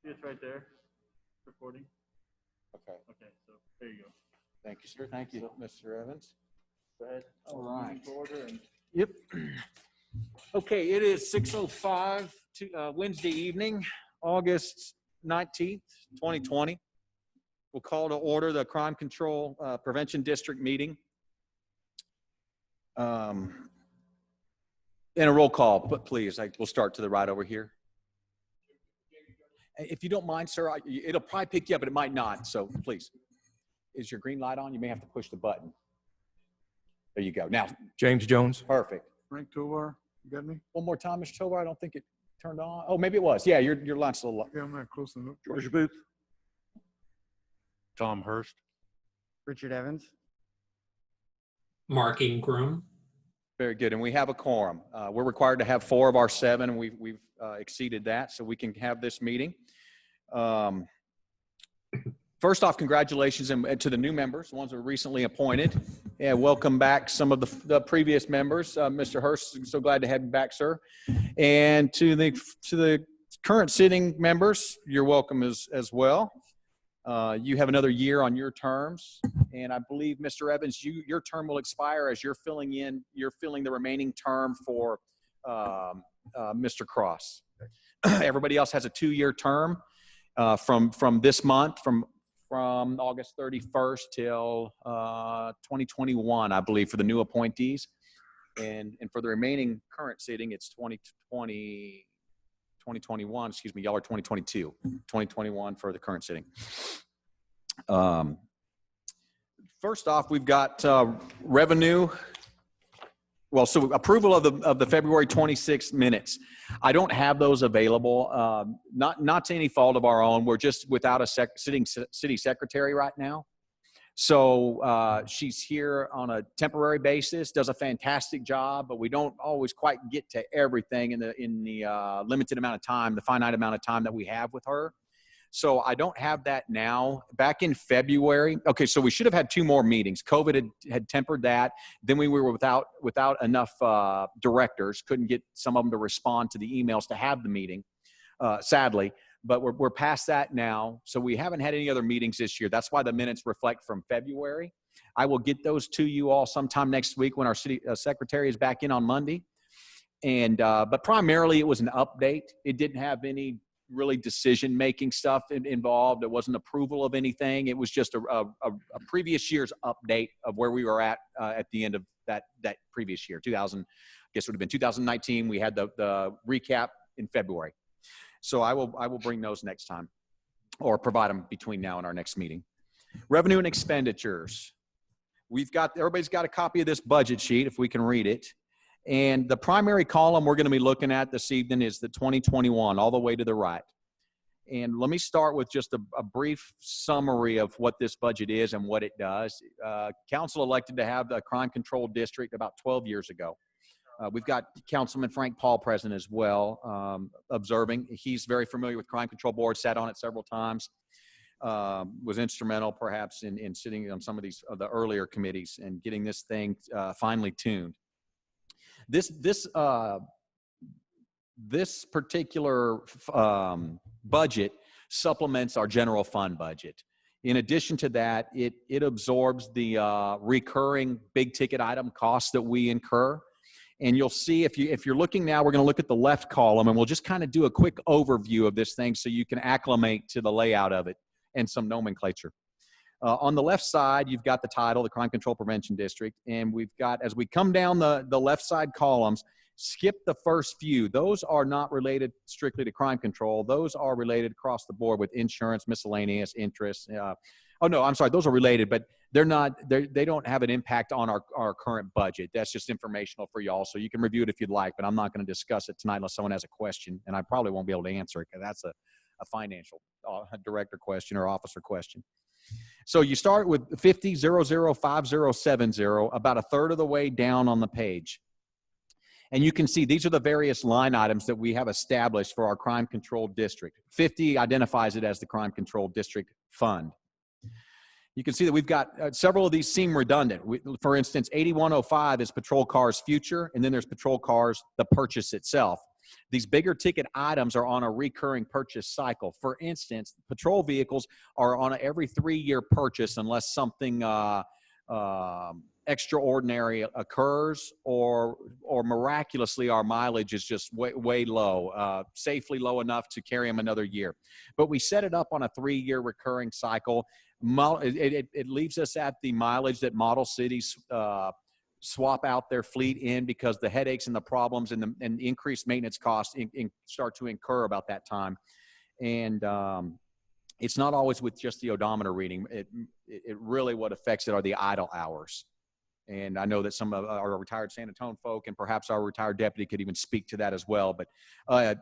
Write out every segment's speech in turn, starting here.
It's right there, recording. Okay. Okay, so there you go. Thank you, sir. Thank you, Mr. Evans. Go ahead. All right. Meeting to order and Yep. Okay, it is 6:05 Wednesday evening, August 19th, 2020. We'll call to order the Crime Control Prevention District meeting. And a roll call, but please, we'll start to the right over here. If you don't mind, sir, it'll probably pick you up, but it might not, so please. Is your green light on? You may have to push the button. There you go. Now, James Jones. perfect. Frank Tovar, you got me? One more time, Mr. Tovar. I don't think it turned on. Oh, maybe it was. Yeah, your light's a little low. Yeah, I'm not close enough. George Booth. Tom Hurst. Richard Evans. Mark Ingram. Very good. And we have a quorum. We're required to have 4 of our 7, and we've exceeded that, so we can have this meeting. First off, congratulations to the new members, the ones that were recently appointed. And welcome back some of the previous members. Mr. Hurst, so glad to have you back, sir. And to the current sitting members, you're welcome as well. You have another year on your terms, and I believe, Mr. Evans, your term will expire as you're filling the remaining term for Mr. Cross. Everybody else has a 2-year term from this month, from August 31st till 2021, I believe, for the new appointees, and for the remaining current sitting, it's 2021. Excuse me, y'all are 2022, 2021 for the current sitting. First off, we've got revenue. Well, so approval of the February 26th minutes. I don't have those available, not to any fault of our own. We're just without a sitting city secretary right now. So she's here on a temporary basis, does a fantastic job, but we don't always quite get to everything in the limited amount of time, the finite amount of time that we have with her. So I don't have that now. Back in February, okay, so we should have had 2 more meetings. COVID had tempered that. Then we were without enough directors, couldn't get some of them to respond to the emails to have the meeting, sadly. But we're past that now, so we haven't had any other meetings this year. That's why the minutes reflect from February. I will get those to you all sometime next week when our city secretary is back in on Monday. And but primarily it was an update. It didn't have any really decision-making stuff involved. It wasn't approval of anything. It was just a previous year's update of where we were at the end of that previous year, 2000. I guess it would have been 2019. We had the recap in February. So I will bring those next time, or provide them between now and our next meeting. Revenue and expenditures. Everybody's got a copy of this budget sheet if we can read it. And the primary column we're going to be looking at this evening is the 2021, all the way to the right. And let me start with just a brief summary of what this budget is and what it does. Council elected to have the crime control district about 12 years ago. We've got Councilman Frank Paul present as well, observing. He's very familiar with crime control board, sat on it several times, was instrumental perhaps in sitting on some of the earlier committees and getting this thing finely tuned. This particular budget supplements our general fund budget. In addition to that, it absorbs the recurring big ticket item costs that we incur. And you'll see if you're looking now, we're going to look at the left column, and we'll just kind of do a quick overview of this thing so you can acclimate to the layout of it and some nomenclature. On the left side, you've got the title, the Crime Control Prevention District, and we've got, as we come down the left side columns, skip the first few. Those are not related strictly to crime control. Those are related across the board with insurance, miscellaneous, interest. Oh no, I'm sorry, those are related, but they don't have an impact on our current budget. That's just informational for y'all, so you can review it if you'd like, but I'm not going to discuss it tonight unless someone has a question, and I probably won't be able to answer it because that's a financial director question or officer question. So you start with 50005070, about a third of the way down on the page. And you can see these are the various line items that we have established for our crime control district. 50 identifies it as the crime control district fund. You can see that we've got several of these seem redundant. For instance, 8105 is patrol cars future, and then there's patrol cars, the purchase itself. These bigger ticket items are on a recurring purchase cycle. For instance, patrol vehicles are on an every 3-year purchase unless something extraordinary occurs, or miraculously our mileage is just way low, safely low enough to carry them another year. But we set it up on a 3-year recurring cycle. It leaves us at the mileage that model cities swap out their fleet in, because the headaches and the problems and the increased maintenance costs start to incur about that time. And it's not always with just the odometer reading. It really, what affects it are the idle hours. And I know that some of our retired San Antonio folk and perhaps our retired deputy could even speak to that as well. But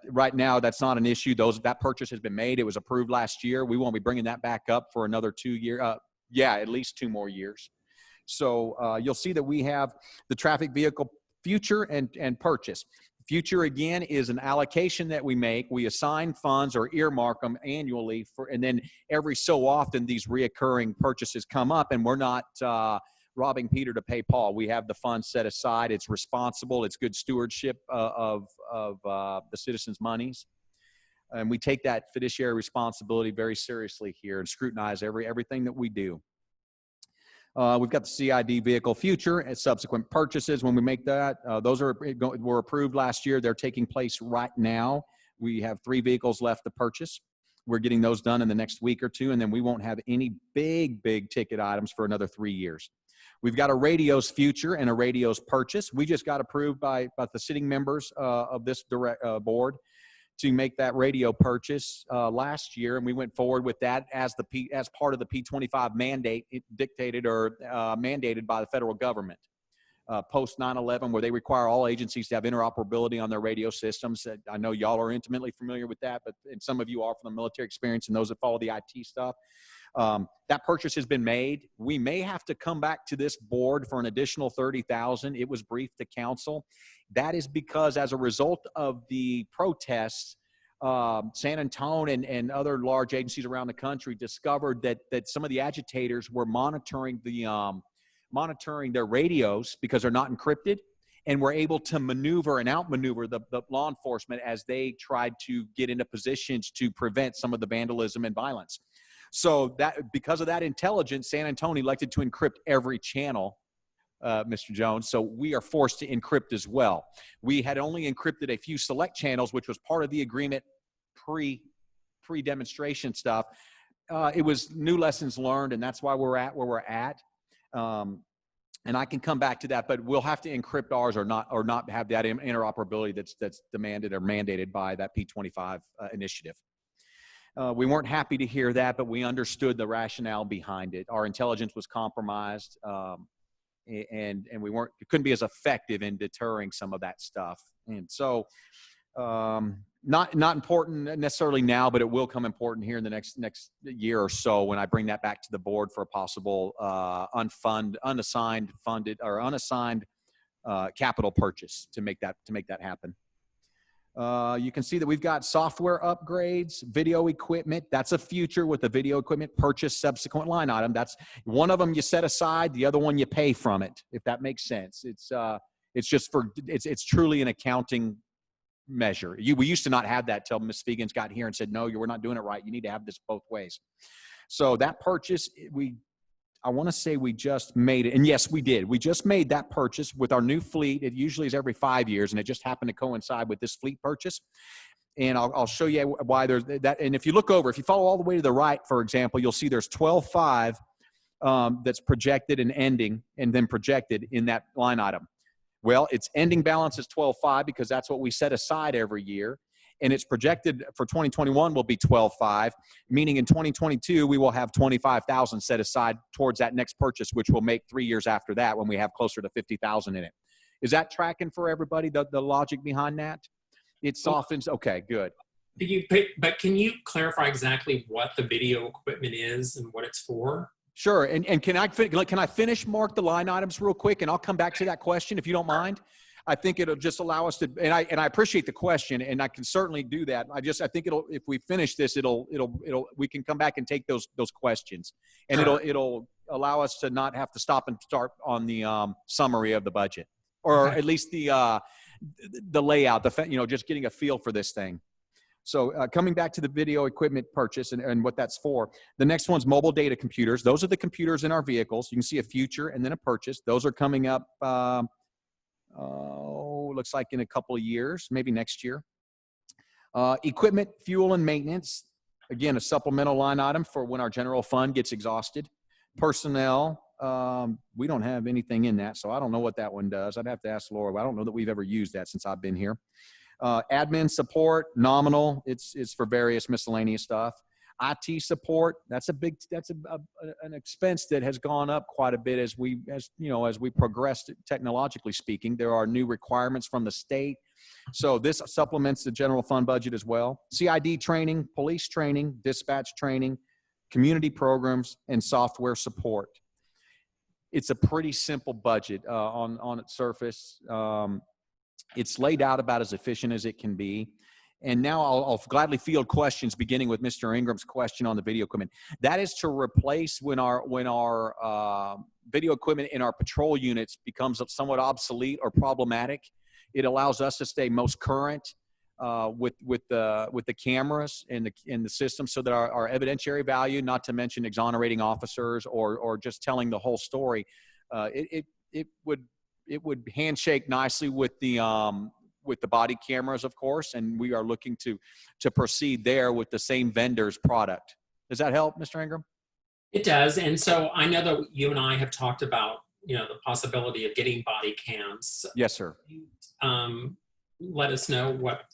right now, that's not an issue. That purchase has been made. It was approved last year. We won't be bringing that back up for another 2 years. At least 2 more years. So you'll see that we have the traffic vehicle future and purchase. Future, again, is an allocation that we make. We assign funds or earmark them annually and then every so often these reoccurring purchases come up, and we're not robbing Peter to pay Paul. We have the funds set aside. It's responsible. It's good stewardship of the citizens' monies. And we take that fiduciary responsibility very seriously here and scrutinize everything that we do. We've got the CID vehicle future and subsequent purchases. When we make that, those were approved last year. They're taking place right now. We have 3 vehicles left to purchase. We're getting those done in the next week or 2, and then we won't have any big ticket items for another 3 years. We've got a radios future and a radios purchase. We just got approved by the sitting members of this board to make that radio purchase last year, and we went forward with that as part of the P25 mandate dictated or mandated by the federal government post 9/11, where they require all agencies to have interoperability on their radio systems. I know y'all are intimately familiar with that, and some of you are from the military experience and those that follow the IT stuff. That purchase has been made. We may have to come back to this board for an additional $30,000. It was briefed to council. That is because as a result of the protests, San Antonio and other large agencies around the country discovered that some of the agitators were monitoring their radios because they're not encrypted, and were able to maneuver and outmaneuver the law enforcement as they tried to get into positions to prevent some of the vandalism and violence. So because of that intelligence, San Antonio elected to encrypt every channel, Mr. Jones. So we are forced to encrypt as well. We had only encrypted a few select channels, which was part of the agreement pre-demonstration stuff. It was new lessons learned, and that's why we're at where we're at. And I can come back to that, but we'll have to encrypt ours or not have that interoperability that's demanded or mandated by that P25 initiative. We weren't happy to hear that, but we understood the rationale behind it. Our intelligence was compromised, and we couldn't be as effective in deterring some of that stuff. And so, not important necessarily now, but it will come important here in the next year or so when I bring that back to the board for a possible unassigned capital purchase to make that happen. You can see that we've got software upgrades, video equipment. That's a future with the video equipment purchase subsequent line item. That's one of them you set aside, the other one you pay from it, if that makes sense. It's truly an accounting measure. We used to not have that till Ms. Fegans got here and said, no, we're not doing it right. You need to have this both ways. So that purchase, I want to say we just made it. And yes, we did. We just made that purchase with our new fleet. It usually is every 5 years, and it just happened to coincide with this fleet purchase. And I'll show you why there's that. And if you follow all the way to the right, for example, you'll see there's 12.5 that's projected and ending and then projected in that line item. Well, its ending balance is 12.5 because that's what we set aside every year. And it's projected for 2021 will be 12.5, meaning in 2022, we will have 25,000 set aside towards that next purchase, which will make 3 years after that when we have closer to 50,000 in it. Is that tracking for everybody, the logic behind that? It softens. Okay, good. But can you clarify exactly what the video equipment is and what it's for? Sure. And can I finish, Mark, the line items real quick, and I'll come back to that question if you don't mind. I think it'll just allow us to, and I appreciate the question, and I can certainly do that. I think if we finish this, we can come back and take those questions, and it'll allow us to not have to stop and start on the summary of the budget, or at least the the layout, just getting a feel for this thing. So coming back to the video equipment purchase and what that's for, the next one's mobile data computers. Those are the computers in our vehicles. You can see a future and then a purchase. Those are coming up, looks like in a couple of years, maybe next year. Equipment, fuel, and maintenance. Again, a supplemental line item for when our general fund gets exhausted. Personnel, we don't have anything in that, so I don't know what that one does. I'd have to ask Laura. I don't know that we've ever used that since I've been here. Admin support, nominal. It's for various miscellaneous stuff. IT support, that's an expense that has gone up quite a bit as we progressed technologically speaking. There are new requirements from the state. So this supplements the general fund budget as well. CID training, police training, dispatch training, community programs, and software support. It's a pretty simple budget on its surface. It's laid out about as efficient as it can be. And now I'll gladly field questions, beginning with Mr. Ingram's question on the video equipment. That is to replace when our video equipment in our patrol units becomes somewhat obsolete or problematic. It allows us to stay most current with the cameras and the system, so that our evidentiary value, not to mention exonerating officers or just telling the whole story, it would handshake nicely with the body cameras, of course, and we are looking to proceed there with the same vendor's product. Does that help, Mr. Ingram? It does. And so I know that you and I have talked about, the possibility of getting body cams. Yes, sir. Let us know what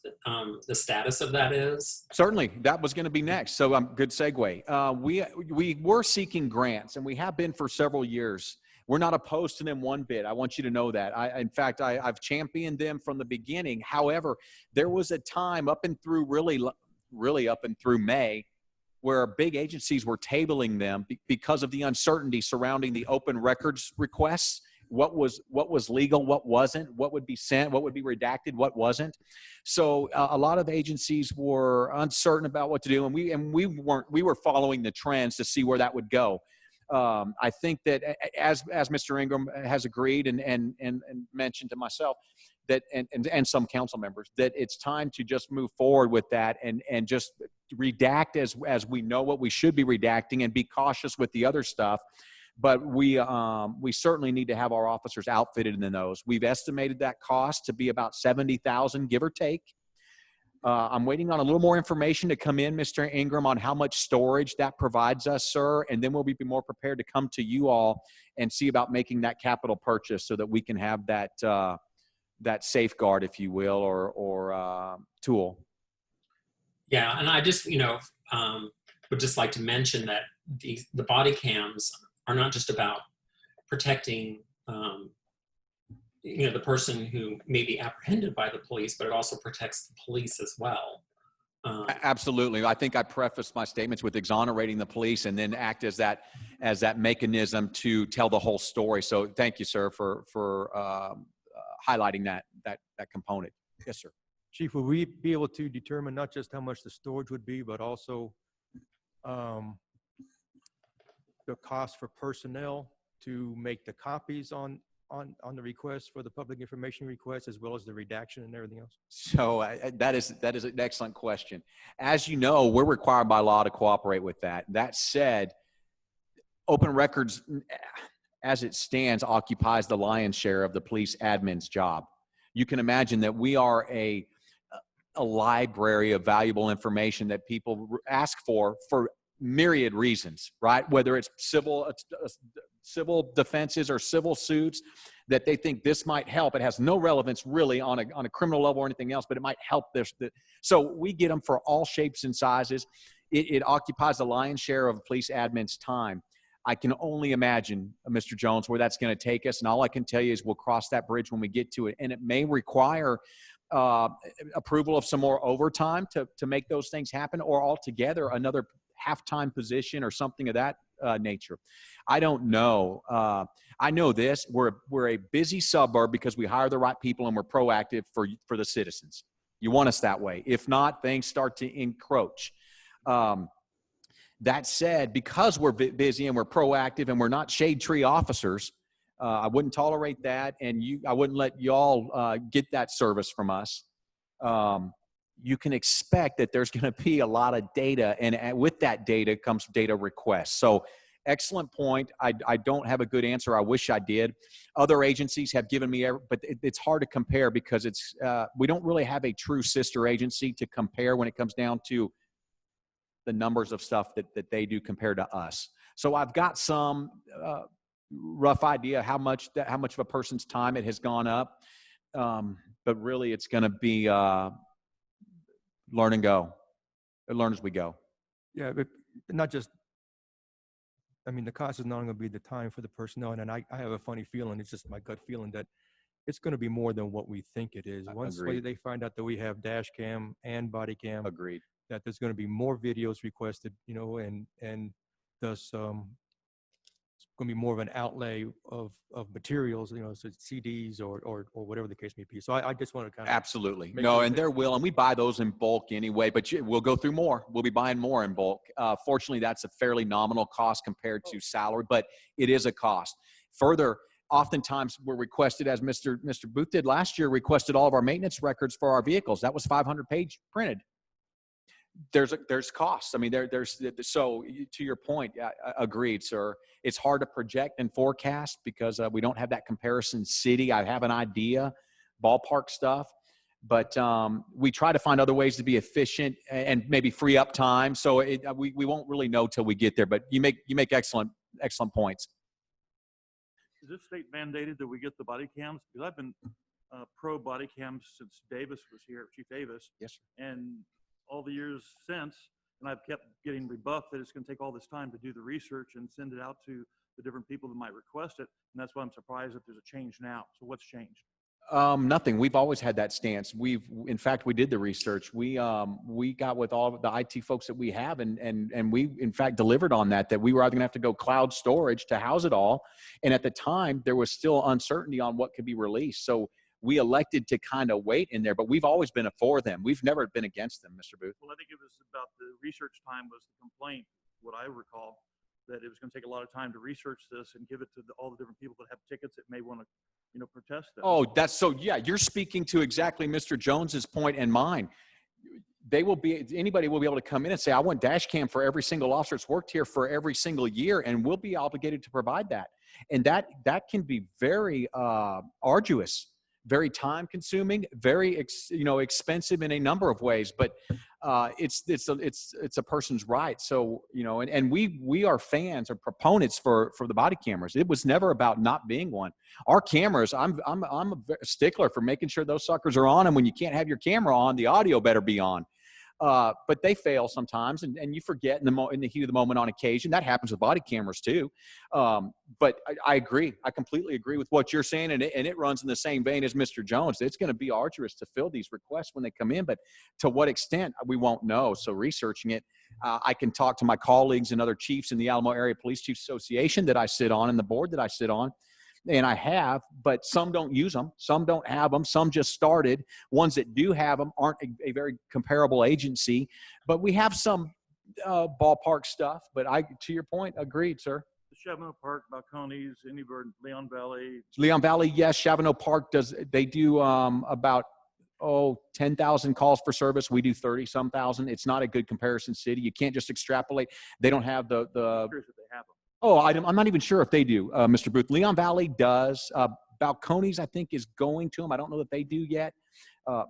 the status of that is. Certainly, that was going to be next. So good segue. We were seeking grants, and we have been for several years. We're not opposed to them one bit. I want you to know that. In fact, I've championed them from the beginning. However, there was a time up and through really up and through May where big agencies were tabling them because of the uncertainty surrounding the open records requests. What was legal, what wasn't, what would be sent, what would be redacted, what wasn't. So a lot of agencies were uncertain about what to do, and we were following the trends to see where that would go. I think that as Mr. Ingram has agreed and mentioned to myself that and some council members, that it's time to just move forward with that and just redact as we know what we should be redacting, and be cautious with the other stuff. But we certainly need to have our officers outfitted in those. We've estimated that cost to be about $70,000, give or take. I'm waiting on a little more information to come in, Mr. Ingram, on how much storage that provides us, sir, and then we'll be more prepared to come to you all and see about making that capital purchase so that we can have that that safeguard, if you will, or tool. Yeah, and I just would just like to mention that the body cams are not just about protecting the person who may be apprehended by the police, but it also protects the police as well. Absolutely. I think I prefaced my statements with exonerating the police and then act as that mechanism to tell the whole story. So thank you, sir, for highlighting that component. Yes, sir. Chief, will we be able to determine not just how much the storage would be, but also the cost for personnel to make the copies on the request for the public information request, as well as the redaction and everything else? So that is an excellent question. As you know, we're required by law to cooperate with that. That said, open records, as it stands, occupies the lion's share of the police admin's job. You can imagine that we are a library of valuable information that people ask for myriad reasons, right? Whether it's civil defenses or civil suits that they think this might help. It has no relevance really on a criminal level or anything else, but it might help this. So we get them for all shapes and sizes. It occupies the lion's share of police admin's time. I can only imagine, Mr. Jones, where that's going to take us. And all I can tell you is we'll cross that bridge when we get to it. And it may require approval of some more overtime to make those things happen, or altogether another half-time position or something of that nature. I don't know. I know this. We're a busy suburb because we hire the right people and we're proactive for the citizens. You want us that way. If not, things start to encroach. That said, because we're busy and we're proactive and we're not shade tree officers, I wouldn't tolerate that, and I wouldn't let y'all get that service from us. You can expect that there's going to be a lot of data, and with that data comes data requests. So excellent point. I don't have a good answer. I wish I did. Other agencies have given me, but it's hard to compare because we don't really have a true sister agency to compare when it comes down to the numbers of stuff that they do compared to us. So I've got some rough idea how much of a person's time it has gone up, but really it's going to be learn and go, learn as we go. Yeah, but not just, I mean, the cost is not going to be the time for the personnel. And I have a funny feeling, it's just my gut feeling that it's going to be more than what we think it is. Once Agreed. they find out that we have dash cam and body cam, Agreed. that there's going to be more videos requested, you know, and thus it's going to be more of an outlay of materials, you know, so CDs or whatever the case may be. So I just want to kind of Absolutely. make No, sure and that- there will, and we buy those in bulk anyway, but we'll go through more. We'll be buying more in bulk. Fortunately, that's a fairly nominal cost compared to salary, but it is a cost. Further, oftentimes we're requested, as Mr. Booth did last year, requested all of our maintenance records for our vehicles. That was 500 page printed. There's costs. I mean, so to your point, yeah, agreed, sir. It's hard to project and forecast because we don't have that comparison city. I have an idea, ballpark stuff, but we try to find other ways to be efficient and maybe free up time. So we won't really know till we get there. But you make excellent points. Is this state mandated that we get the body cams? Because I've been pro body cams since Davis was here, Chief Davis. Yes, sir. And all the years since, and I've kept getting rebuffed that it's going to take all this time to do the research and send it out to the different people that might request it. And that's why I'm surprised that there's a change now. So what's changed? Nothing. We've always had that stance. In fact, we did the research. We got with all of the IT folks that we have, and we, in fact, delivered on that we were either gonna have to go cloud storage to house it all. And at the time, there was still uncertainty on what could be released. So we elected to kind of wait in there, but we've always been for them. We've never been against them, Mr. Booth. Well, I think it was about the research time was the complaint, what I recall, that it was going to take a lot of time to research this and give it to all the different people that have tickets that may want to, protest this. Oh, yeah, you're speaking to exactly Mr. Jones's point and mine. Anybody will be able to come in and say, I want dash cam for every single officer that's worked here for every single year, and we'll be obligated to provide that. And that can be very arduous, very time consuming, very expensive in a number of ways, but it's a person's right. So, and we are fans or proponents for the body cameras. It was never about not being one. Our cameras, I'm a stickler for making sure those suckers are on, and when you can't have your camera on, the audio better be on. But they fail sometimes, and you forget in the heat of the moment on occasion. That happens with body cameras too. But I agree. I completely agree with what you're saying, and it runs in the same vein as Mr. Jones. It's going to be arduous to fill these requests when they come in, but to what extent, we won't know. So researching it, I can talk to my colleagues and other chiefs in the Alamo Area Police Chiefs Association that I sit on and the board that I sit on. And I have, but some don't use them. Some don't have them. Some just started. Ones that do have them aren't a very comparable agency. But we have some ballpark stuff. But to your point, agreed, sir. The Chavano Park, Balcones, anywhere in Leon Valley. Leon Valley, yes. Chavano Park they do about 10,000 calls for service. We do 30-some thousand. It's not a good comparison city. You can't just extrapolate. They don't have the I'm curious if they have them. Oh, I'm not even sure if they do, Mr. Booth. Leon Valley does. Balcones, I think, is going to them. I don't know that they do yet.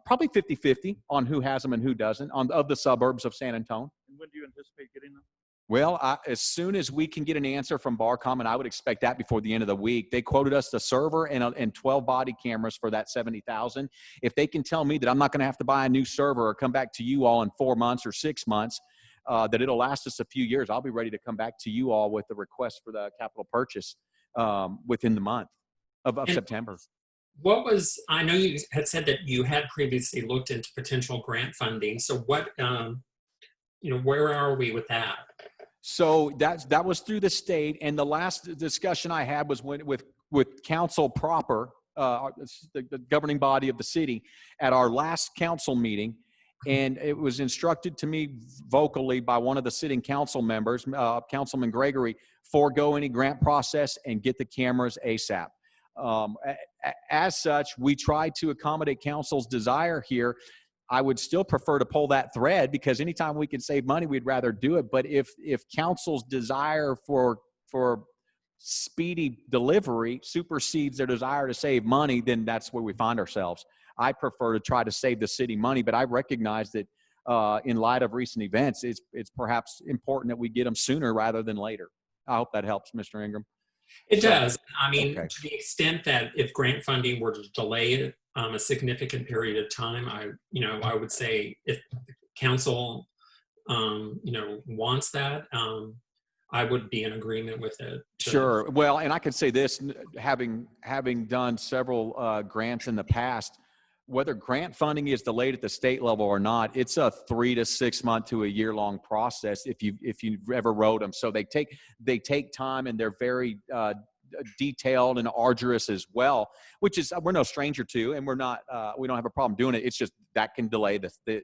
Probably 50-50 on who has them and who doesn't of the suburbs of San Antonio. And when do you anticipate getting them? Well, as soon as we can get an answer from Barcom, and I would expect that before the end of the week. They quoted us the server and 12 body cameras for that 70,000. If they can tell me that I'm not going to have to buy a new server or come back to you all in 4 months or 6 months, that it'll last us a few years, I'll be ready to come back to you all with the request for the capital purchase within the month of September. I know you had said that you had previously looked into potential grant funding. So what, where are we with that? So that was through the state. And the last discussion I had was with council proper, the governing body of the city, at our last council meeting. And it was instructed to me vocally by one of the sitting council members, Councilman Gregory, forego any grant process and get the cameras ASAP. As such, we try to accommodate council's desire here. I would still prefer to pull that thread because anytime we can save money, we'd rather do it. But if council's desire for speedy delivery supersedes their desire to save money, then that's where we find ourselves. I prefer to try to save the city money, but I recognize that in light of recent events, it's perhaps important that we get them sooner rather than later. I hope that helps, Mr. Ingram. It does. I mean, Okay. to the extent that if grant funding were to delay it a significant period of time, I would say if the council, wants that, I would be in agreement with it. Sure. Well, and I could say this, having done several grants in the past, whether grant funding is delayed at the state level or not, it's a 3 to 6 month to a year long process if you've ever wrote them. So they take time and they're very detailed and arduous as well, which is we're no stranger to, and we don't have a problem doing it. It's just that can delay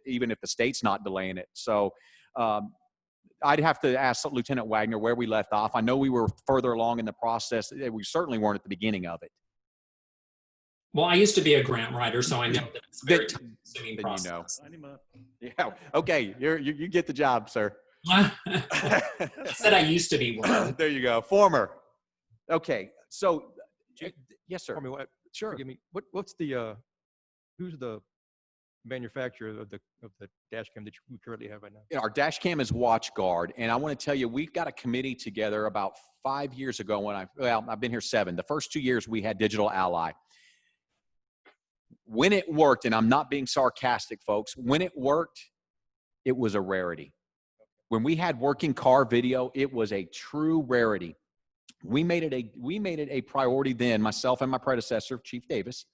even if the state's not delaying it. So I'd have to ask Lieutenant Wagner where we left off. I know we were further along in the process. We certainly weren't at the beginning of it. Well, I used to be a grant writer, so I know that it's a very time-consuming Then process. you know. Sign him up. Yeah. Okay. You get the job, sir. I said I used to be one. There you go. Former. Okay. So, yes, sir. I mean, Sure. forgive me. What's the who's the manufacturer of the dash cam that we currently have right now? Our dash cam is WatchGuard, and I want to tell you, we got a committee together about 5 years ago when I've been here 7. The first 2 years we had Digital Ally. When it worked, and I'm not being sarcastic, folks, when it worked, it was a rarity. When we had working car video, it was a true rarity. We made it a priority then, myself and my predecessor, Chief Davis,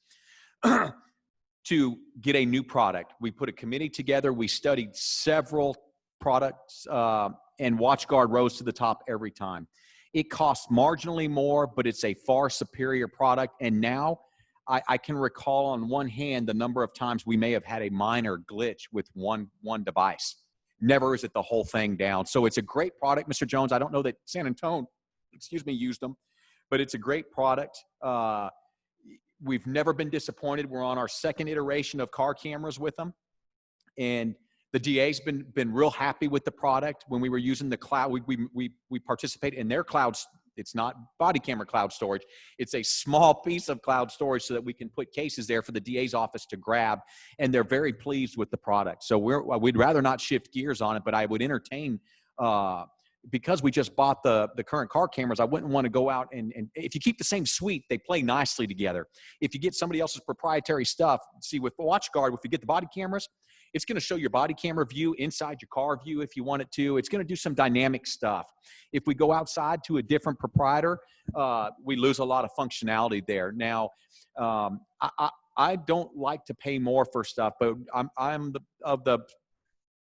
to get a new product. We put a committee together. We studied several products, and WatchGuard rose to the top every time. It costs marginally more, but it's a far superior product. And now I can recall on one hand the number of times we may have had a minor glitch with one device. Never is it the whole thing down. So it's a great product, Mr. Jones. I don't know that San Antonio, used them, but it's a great product. We've never been disappointed. We're on our second iteration of car cameras with them. And the DA's been real happy with the product. When we were using the cloud, we participate in their clouds. It's not body camera cloud storage. It's a small piece of cloud storage so that we can put cases there for the DA's office to grab. And they're very pleased with the product. So we'd rather not shift gears on it, but I would entertain, because we just bought the current car cameras, I wouldn't want to go out and if you keep the same suite, they play nicely together. If you get somebody else's proprietary stuff, see with WatchGuard, if you get the body cameras, it's going to show your body camera view inside your car view if you want it to. It's going to do some dynamic stuff. If we go outside to a different proprietor, we lose a lot of functionality there. Now, I don't like to pay more for stuff, but I'm of the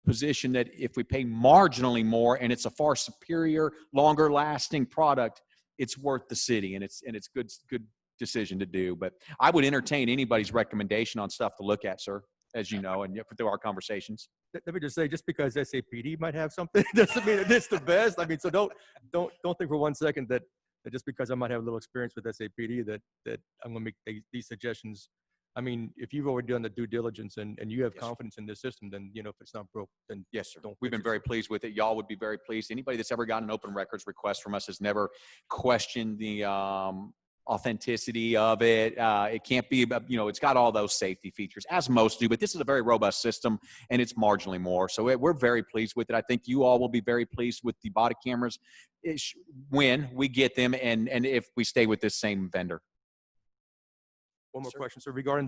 position that if we pay marginally more and it's a far superior, longer lasting product, it's worth the city, and it's good decision to do. But I would entertain anybody's recommendation on stuff to look at, sir, as you know, and through our conversations. Let me just say, just because SAPD might have something doesn't mean it's the best. I mean, so don't think for 1 second that just because I might have a little experience with SAPD that I'm going to make these suggestions. I mean, if you've already done the due diligence and you have confidence in this system, then, if it's not broke, then Yes, sir. don't We've fix been it. very pleased with it. Y'all would be very pleased. Anybody that's ever gotten an open records request from us has never questioned the authenticity of it. It can't be, it's got all those safety features, as most do, but this is a very robust system, and it's marginally more. So we're very pleased with it. I think you all will be very pleased with the body cameras when we get them, and if we stay with this same vendor. One more question, sir, regarding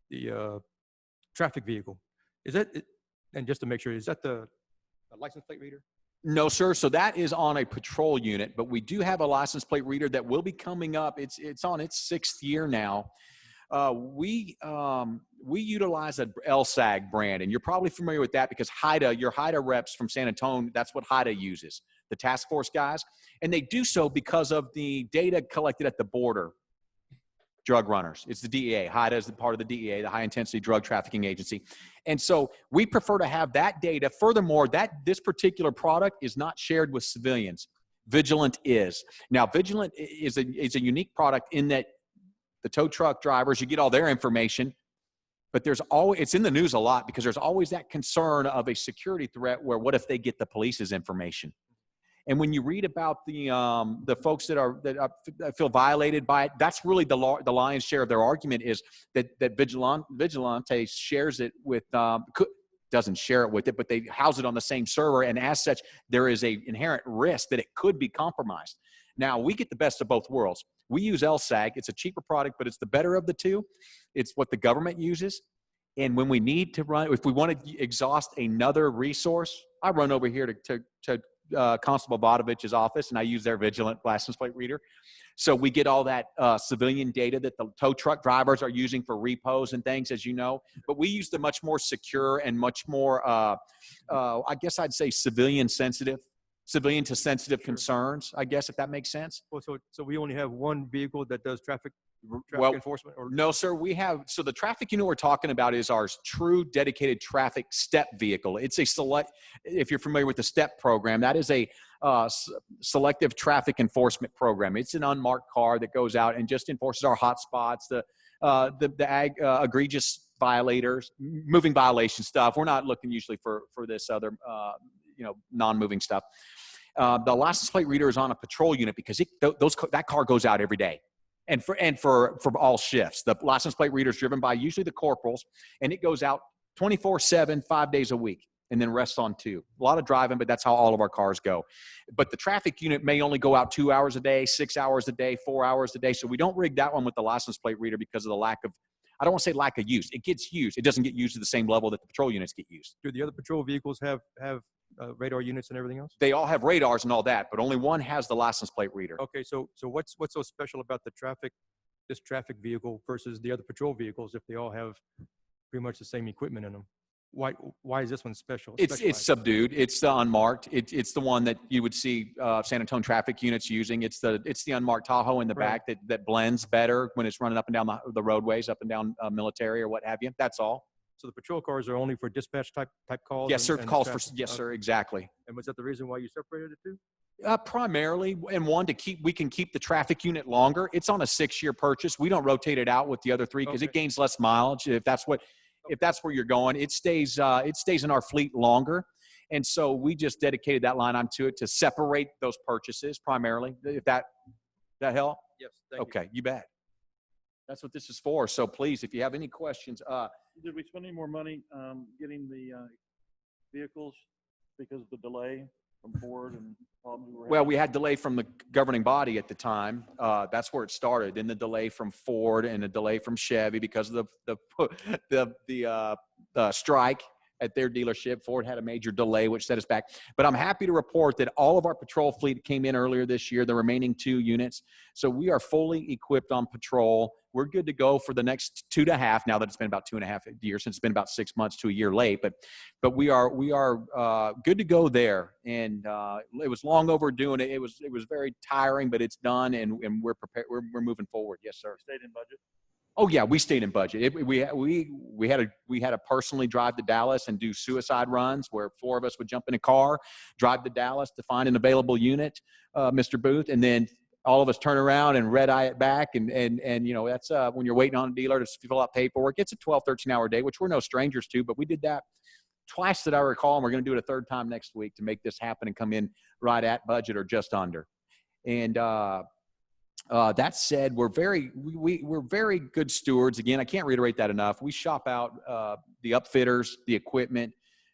the traffic vehicle. Is that, and just to make sure, is that the license plate reader? No, sir. So that is on a patrol unit, but we do have a license plate reader that will be coming up. It's on its 6th year now. We utilize a LSAG brand, and you're probably familiar with that because your HIDA reps from San Antonio, that's what HIDA uses, the task force guys. And they do so because of the data collected at the border. Drug runners. It's the DEA. HIDA is the part of the DEA, the High Intensity Drug Trafficking Agency. And so we prefer to have that data. Furthermore, this particular product is not shared with civilians. Vigilant is. Now, Vigilant is a unique product in that the tow truck drivers, you get all their information, but there's always, it's in the news a lot because there's always that concern of a security threat where what if they get the police's information? And when you read about the folks that feel violated by it, that's really the lion's share of their argument is that Vigilante shares it with, doesn't share it with it, but they house it on the same server. And as such, there is a inherent risk that it could be compromised. Now, we get the best of both worlds. We use LSAG. It's a cheaper product, but it's the better of the two. It's what the government uses. And when we need to run, if we want to exhaust another resource, I run over here to Constable Vodovich's office, and I use their Vigilant license plate reader. So we get all that civilian data that the tow truck drivers are using for repos and things, as you know. But we use the much more secure and much more, I guess I'd say civilian to sensitive concerns, I guess, if that makes sense. Well, so we only have one vehicle that does traffic Well, enforcement? Or no, sir. We have, so the traffic unit we're talking about is our true dedicated traffic step vehicle. It's a select, if you're familiar with the STEP program, that is a selective traffic enforcement program. It's an unmarked car that goes out and just enforces our hot spots, the egregious violators, moving violation stuff. We're not looking usually for this other, non-moving stuff. The license plate reader is on a patrol unit because that car goes out every day. And for all shifts. The license plate reader is driven by usually the corporals, and it goes out 24/7, 5 days a week, and then rests on 2. A lot of driving, but that's how all of our cars go. But the traffic unit may only go out 2 hours a day, 6 hours a day, 4 hours a day. So we don't rig that one with the license plate reader because of the lack of, I don't want to say lack of use. It gets used. It doesn't get used to the same level that the patrol units get used. do the other patrol vehicles have radar units and everything else? They all have radars and all that, but only one has the license plate reader. Okay, so what's so special about this traffic vehicle versus the other patrol vehicles if they all have pretty much the same equipment in them? Why is this one special? It's specialized? subdued. It's the unmarked. It's the one that you would see San Antonio traffic units using. It's the unmarked Tahoe in the Right. back that blends better when it's running up and down the roadways, up and down military or what have you. That's all. So the patrol cars are only for dispatch type calls? Yes, sir. and Calls for traffic? yes, sir. Okay. Exactly. And was that the reason why you separated the two? Primarily, and one we can keep the traffic unit longer. It's on a 6-year purchase. We don't rotate it out with the other 3 because it Okay. gains less mileage. If that's where you're going, it stays in our fleet longer. And so we just dedicated that line item to it to separate those purchases primarily. If that help? Yes. Thank you. Okay, you bet. That's what this is for. So please, if you have any questions, Did we spend any more money getting the vehicles because of the delay from Ford and problems we were well, having? we had delay from the governing body at the time. That's where it started. Then the delay from Ford and a delay from Chevy because of the strike at their dealership. Ford had a major delay, which set us back. But I'm happy to report that all of our patrol fleet came in earlier this year, the remaining 2 units. So we are fully equipped on patrol. We're good to go for the next 2.5, now that it's been about 2.5 years, since it's been about 6 months to a year late. But we are good to go there. And it was long overdue, and it was very tiring, but it's done, and we're prepared. We're moving forward. Yes, sir. Stayed in budget? Oh yeah, we stayed in budget. We had to personally drive to Dallas and do suicide runs where 4 of us would jump in a car, drive to Dallas to find an available unit, Mr. Booth, and then all of us turn around and red eye it back. And that's when you're waiting on a dealer to fill out paperwork. It's a 12, 13-hour day, which we're no strangers to, but we did that twice that I recall, and we're going to do it a 3rd time next week to make this happen and come in right at budget or just under. And that said, we're very good stewards. Again, I can't reiterate that enough. We shop out the upfitters, the equipment.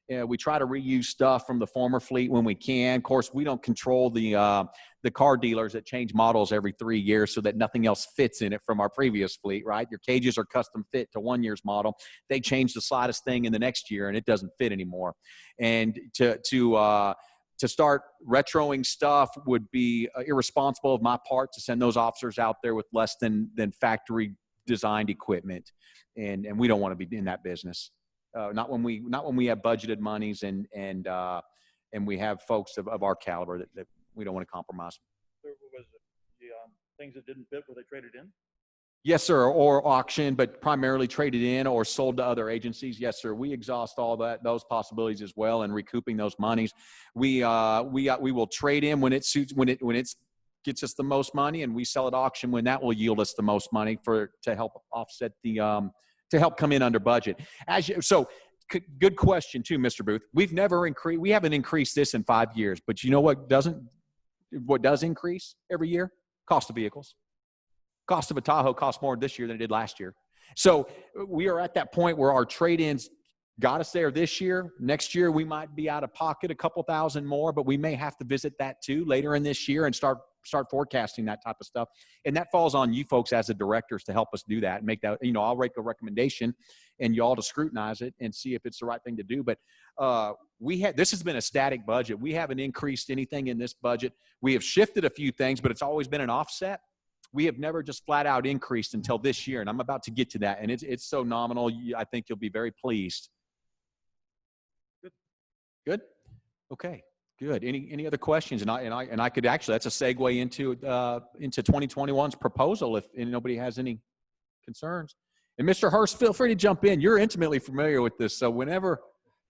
We try to reuse stuff from the former fleet when we can. Of course, we don't control the car dealers that change models every 3 years so that nothing else fits in it from our previous fleet, right? Your cages are custom fit to 1 year's model. They change the slightest thing in the next year and it doesn't fit anymore. And to start retroing stuff would be irresponsible of my part to send those officers out there with less than factory designed equipment. And we don't want to be in that business. Not when we have budgeted monies and we have folks of our caliber that we don't want to compromise. There was the things that didn't fit where they traded in? Yes, sir, or auction, but primarily traded in or sold to other agencies. Yes, sir. We exhaust all those possibilities as well, and recouping those monies. We will trade in when it suits, when it gets us the most money, and we sell at auction when that will yield us the most money to help offset the to help come in under budget. Good question too, Mr. Booth. We haven't increased this in 5 years, but you know what does increase every year? Cost of vehicles. Cost of a Tahoe costs more this year than it did last year. So we are at that point where our trade-ins got us there this year. Next year, we might be out of pocket a couple thousand more, but we may have to visit that too later in this year and start forecasting that type of stuff. And that falls on you folks as the directors to help us do that and make that, I'll make a recommendation and you all to scrutinize it and see if it's the right thing to do. But this has been a static budget. We haven't increased anything in this budget. We have shifted a few things, but it's always been an offset. We have never just flat out increased until this year, and I'm about to get to that. And it's so nominal. I think you'll be very pleased. Good. Okay. Good. Any other questions? And I could actually, that's a segue into 2021's proposal if nobody has any concerns. And Mr. Hurst, feel free to jump in. You're intimately familiar with this, so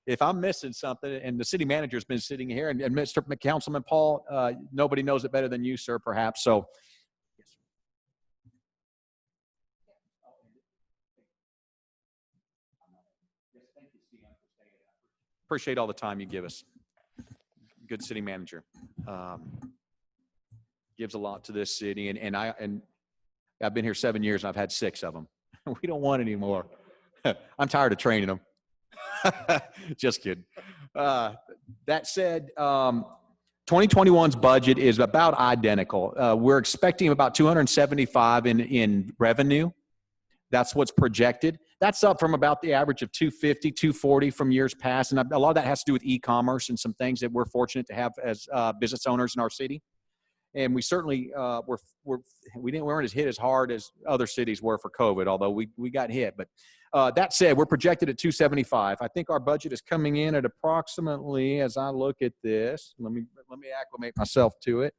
if I'm missing something, and the city manager's been sitting here, and Mr. Councilman Paul, nobody knows it better than you, sir, perhaps. So. Appreciate all the time you give us. Good city manager. Gives a lot to this city, and I've been here 7 years and I've had 6 of them. We don't want any more. I'm tired of training them. Just kidding. That said, 2021's budget is about identical. We're expecting about 275 in revenue. That's what's projected. That's up from about the average of 250, 240 from years past. And a lot of that has to do with e-commerce and some things that we're fortunate to have as business owners in our city. And we certainly we weren't as hit as hard as other cities were for COVID, although we got hit. But that said, we're projected at 275. I think our budget is coming in at approximately, as I look at this, let me acclimate myself to it.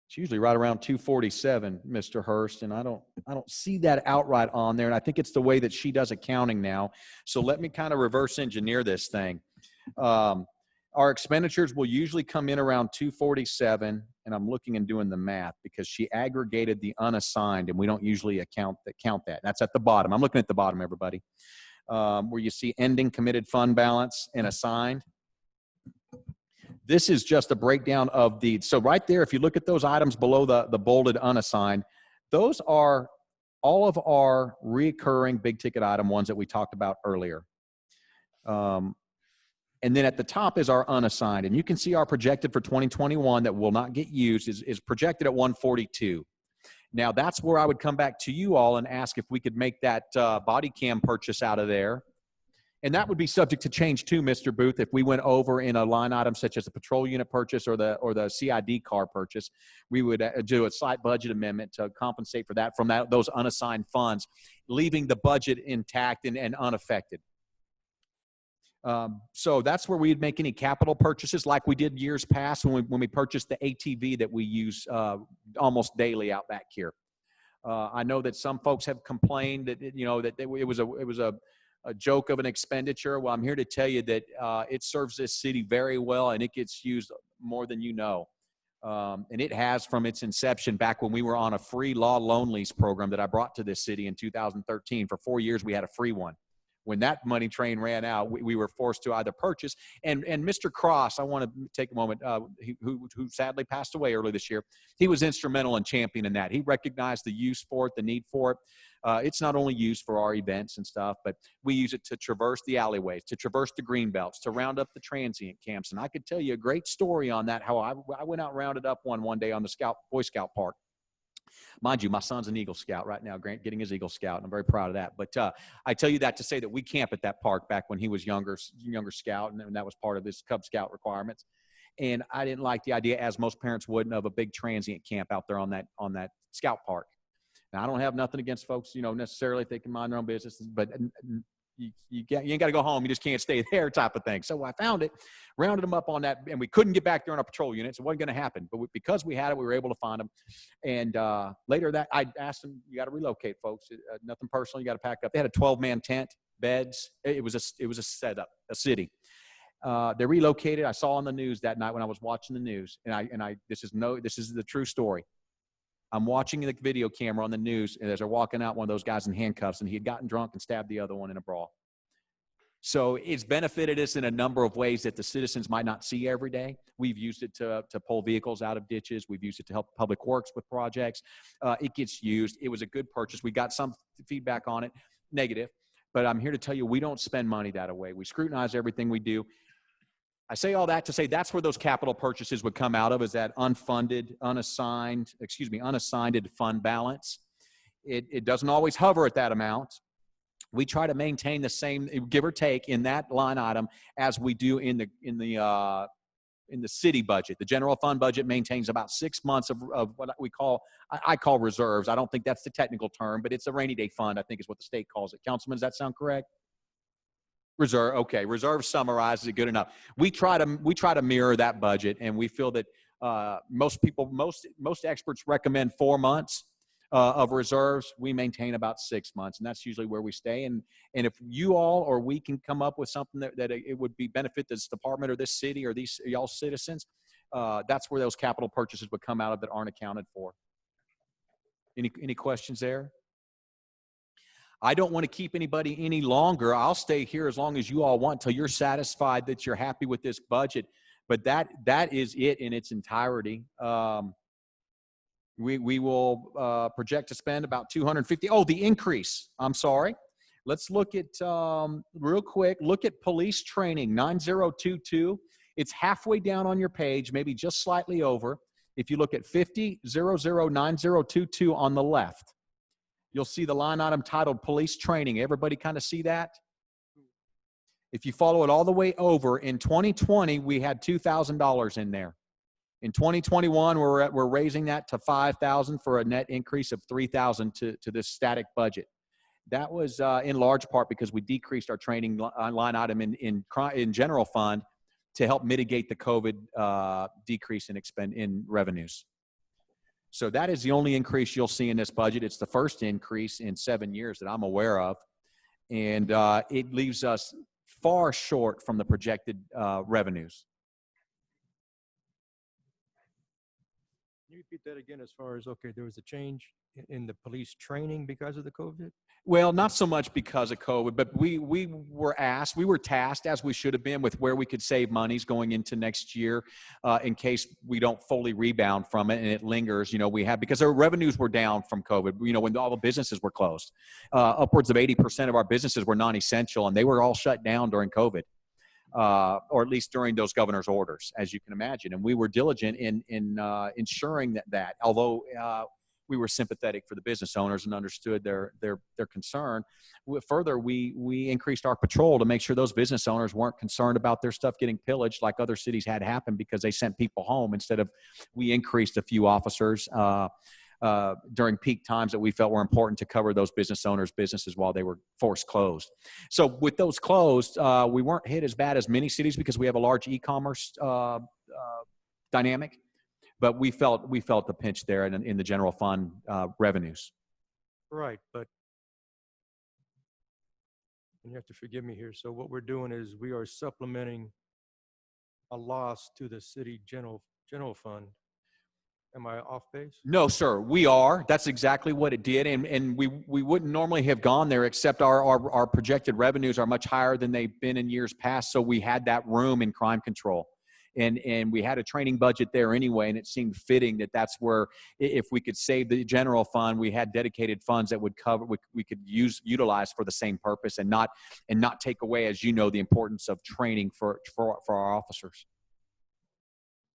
It's usually right around 247, Mr. Hurst, and I don't see that outright on there, and I think it's the way that she does accounting now. So let me kind of reverse engineer this thing. Our expenditures will usually come in around 247, and I'm looking and doing the math because she aggregated the unassigned, and we don't usually count that. That's at the bottom. I'm looking at the bottom, everybody, where you see ending committed fund balance and assigned. This is just a breakdown of so right there, if you look at those items below the bolded unassigned, those are all of our recurring big ticket item ones that we talked about earlier. And then at the top is our unassigned. And you can see our projected for 2021 that will not get used is projected at 142. Now that's where I would come back to you all and ask if we could make that body cam purchase out of there. And that would be subject to change too, Mr. Booth, if we went over in a line item such as the patrol unit purchase or the CID car purchase. We would do a slight budget amendment to compensate for that from those unassigned funds, leaving the budget intact and unaffected. So that's where we'd make any capital purchases like we did years past when we purchased the ATV that we use almost daily out back here. I know that some folks have complained that it was a joke of an expenditure. Well, I'm here to tell you that it serves this city very well, and it gets used more than you know. And it has from its inception back when we were on a free law loan lease program that I brought to this city in 2013. For 4 years, we had a free one. When that money train ran out, we were forced to either purchase. And Mr. Cross, I want to take a moment, who sadly passed away early this year. He was instrumental in championing that. He recognized the use for it, the need for it. It's not only used for our events and stuff, but we use it to traverse the alleyways, to traverse the green belts, to round up the transient camps. And I could tell you a great story on that, how I went out and rounded up one day on the Boy Scout Park. Mind you, my son's an Eagle Scout right now, Grant, getting his Eagle Scout, and I'm very proud of that. But I tell you that to say that we camp at that park back when he was younger Scout, and that was part of his Cub Scout requirements. And I didn't like the idea, as most parents wouldn't, of a big transient camp out there on that Scout Park. Now, I don't have nothing against folks, necessarily if they can mind their own business, but you you ain't got to go home. You just can't stay there type of thing. So I found it, rounded them up on that, and we couldn't get back there on our patrol units. It wasn't going to happen. But because we had it, we were able to find them. And later that, I asked them, you got to relocate, folks. Nothing personal. You got to pack up. They had a 12-man tent, beds. It was a setup, a city. They relocated. I saw on the news that night when I was watching the news, and this is the true story. I'm watching the video camera on the news, and as they're walking out, one of those guys in handcuffs, and he had gotten drunk and stabbed the other one in a brawl. So it's benefited us in a number of ways that the citizens might not see every day. We've used it to pull vehicles out of ditches. We've used it to help Public Works with projects. It gets used. It was a good purchase. We got some feedback on it, negative, but I'm here to tell you we don't spend money that way. We scrutinize everything we do. I say all that to say that's where those capital purchases would come out of, is that unassigned fund balance. It doesn't always hover at that amount. We try to maintain the same, give or take, in that line item as we do in the city budget. The general fund budget maintains about 6 months of what I call reserves. I don't think that's the technical term, but it's a rainy day fund, I think is what the state calls it. Councilman, does that sound correct? Reserve, okay. Reserve summarizes it good enough. We try to mirror that budget, and we feel that most experts recommend 4 months of reserves. We maintain about 6 months, and that's usually where we stay. And if you all or we can come up with something that it would be benefit this department or this city or these y'all citizens, that's where those capital purchases would come out of that aren't accounted for. Any questions there? I don't want to keep anybody any longer. I'll stay here as long as you all want until you're satisfied that you're happy with this budget. But that is it in its entirety. We will project to spend about 250. Oh, the increase. I'm sorry. Let's look at real quick. Look at police training 9022. It's halfway down on your page, maybe just slightly over. If you look at 50009022 on the left, you'll see the line item titled police training. Everybody kind of see that? If you follow it all the way over, in 2020, we had $2,000 in there. In 2021, we're raising that to $5,000 for a net increase of $3,000 to this static budget. That was in large part because we decreased our training line item in general fund to help mitigate the COVID decrease in revenues. So that is the only increase you'll see in this budget. It's the first increase in 7 years that I'm aware of. And it leaves us far short from the projected revenues. Can you repeat that again as far as, okay, there was a change in the police training because of the COVID? Well, not so much because of COVID, but we were tasked, as we should have been, with where we could save monies going into next year in case we don't fully rebound from it and it lingers. You know, because our revenues were down from COVID, you know, when all the businesses were closed. Upwards of 80% of our businesses were non-essential, and they were all shut down during COVID. Or at least during those governor's orders, as you can imagine. And we were diligent in ensuring that although we were sympathetic for the business owners and understood their concern, further, we increased our patrol to make sure those business owners weren't concerned about their stuff getting pillaged like other cities had happen because they sent people home instead of, we increased a few officers during peak times that we felt were important to cover those business owners' businesses while they were forced closed. So with those closed, we weren't hit as bad as many cities because we have a large e-commerce dynamic, but we felt the pinch there in the general fund revenues. Right, but and you have to forgive me here. So what we're doing is we are supplementing a loss to the city general fund. Am I off base? No, sir, we are. That's exactly what it did. And we wouldn't normally have gone there, except our projected revenues are much higher than they've been in years past. So we had that room in crime control. And we had a training budget there anyway, and it seemed fitting that that's where, if we could save the general fund, we had dedicated funds that would cover, we could utilize for the same purpose and not take away, as you know, the importance of training for our officers.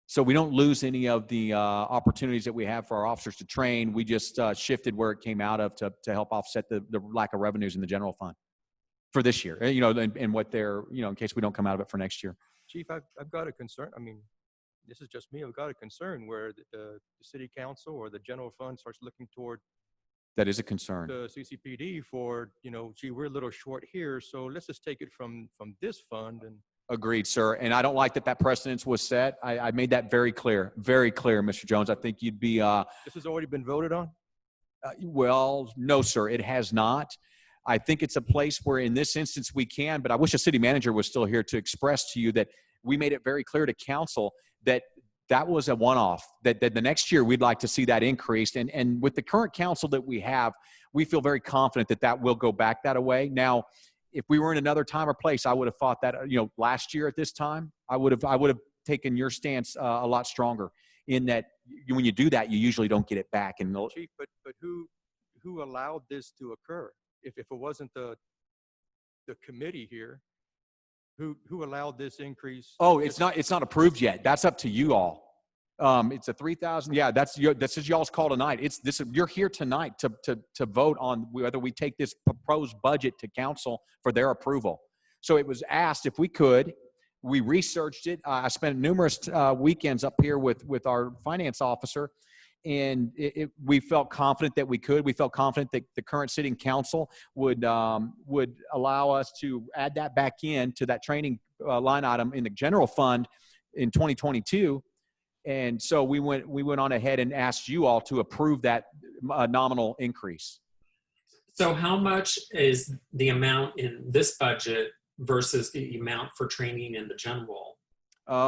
So we don't lose any of the opportunities that we have for our officers to train. We just shifted where it came out of to help offset the lack of revenues in the general fund for this year, you know, and what they're, you know, in case we don't come out of it for next year. Chief, I've got a concern. I mean, this is just me. I've got a concern where the city council or the general fund starts looking toward That is a concern. the CCPD for, gee, we're a little short here, so let's just take it from this fund and. Agreed, sir. And I don't like that precedence was set. I made that very clear, Mr. Jones. I think you'd be, This has already been voted on? well, no, sir, it has not. I think it's a place where in this instance we can, but I wish the city manager was still here to express to you that we made it very clear to council that that was a one-off, that the next year we'd like to see that increased. And with the current council that we have, we feel very confident that will go back that way. Now, if we were in another time or place, I would have thought that, last year at this time, I would have taken your stance a lot stronger in that when you do that, you usually don't get it back. And Chief, but who allowed this to occur? If it wasn't the committee here, who allowed this increase? oh, it's not approved yet. That's up to you all. It's a 3,000. Yeah, this is y'all's call tonight. You're here tonight to vote on whether we take this proposed budget to council for their approval. So it was asked if we could. We researched it. I spent numerous weekends up here with our finance officer, and we felt confident that we could. We felt confident that the current sitting council would allow us to add that back in to that training line item in the general fund in 2022. And so we went on ahead and asked you all to approve that nominal increase. So how much is the amount in this budget versus the amount for training in the general?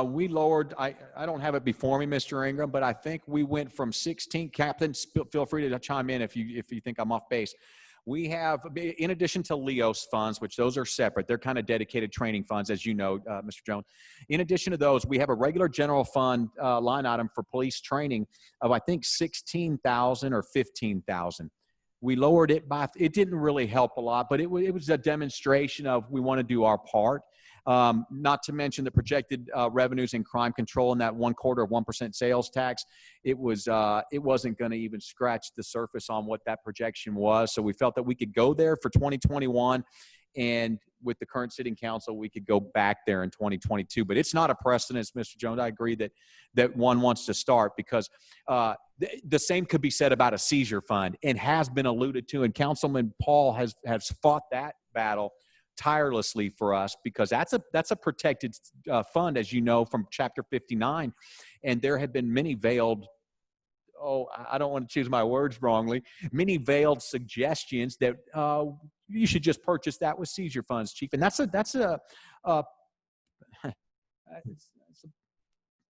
We lowered, I don't have it before me, Mr. Ingram, but I think we went from 16, Captain, feel free to chime in if you think I'm off base. We have, in addition to LEOS funds, which those are separate, they're kind of dedicated training funds, as you know, Mr. Jones. In addition to those, we have a regular general fund line item for police training of, I think, 16,000 or 15,000. We lowered it by, it didn't really help a lot, but it was a demonstration of we want to do our part. Not to mention the projected revenues in crime control and that 1/4 of 1% sales tax. It wasn't going to even scratch the surface on what that projection was. So we felt that we could go there for 2021, and with the current sitting council, we could go back there in 2022. But it's not a precedent, Mr. Jones. I agree that one wants to start because the same could be said about a seizure fund and has been alluded to, and Councilman Paul has fought that battle tirelessly for us because that's a protected fund, as you know, from Chapter 59, and there have been many veiled, I don't want to choose my words wrongly, many veiled suggestions that you should just purchase that with seizure funds, Chief, and that's a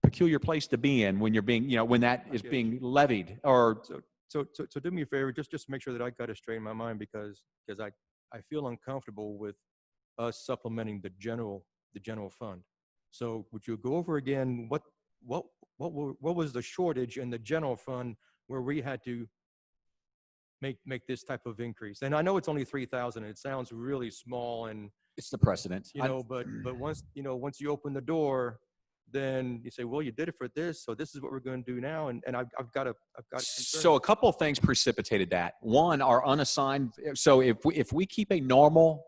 peculiar place to be in when you're being, when that is being levied or. So do me a favor, just make sure that I got it straight in my mind because I feel uncomfortable with us supplementing the general fund. So would you go over again what was the shortage in the general fund where we had to make this type of increase? And I know it's only 3,000. It sounds really small, and It's the precedent. but once you open the door, then you say, well, you did it for this, so this is what we're going to do now. And I've got a concern. So a couple of things precipitated that. One, our unassigned. So if we keep a normal,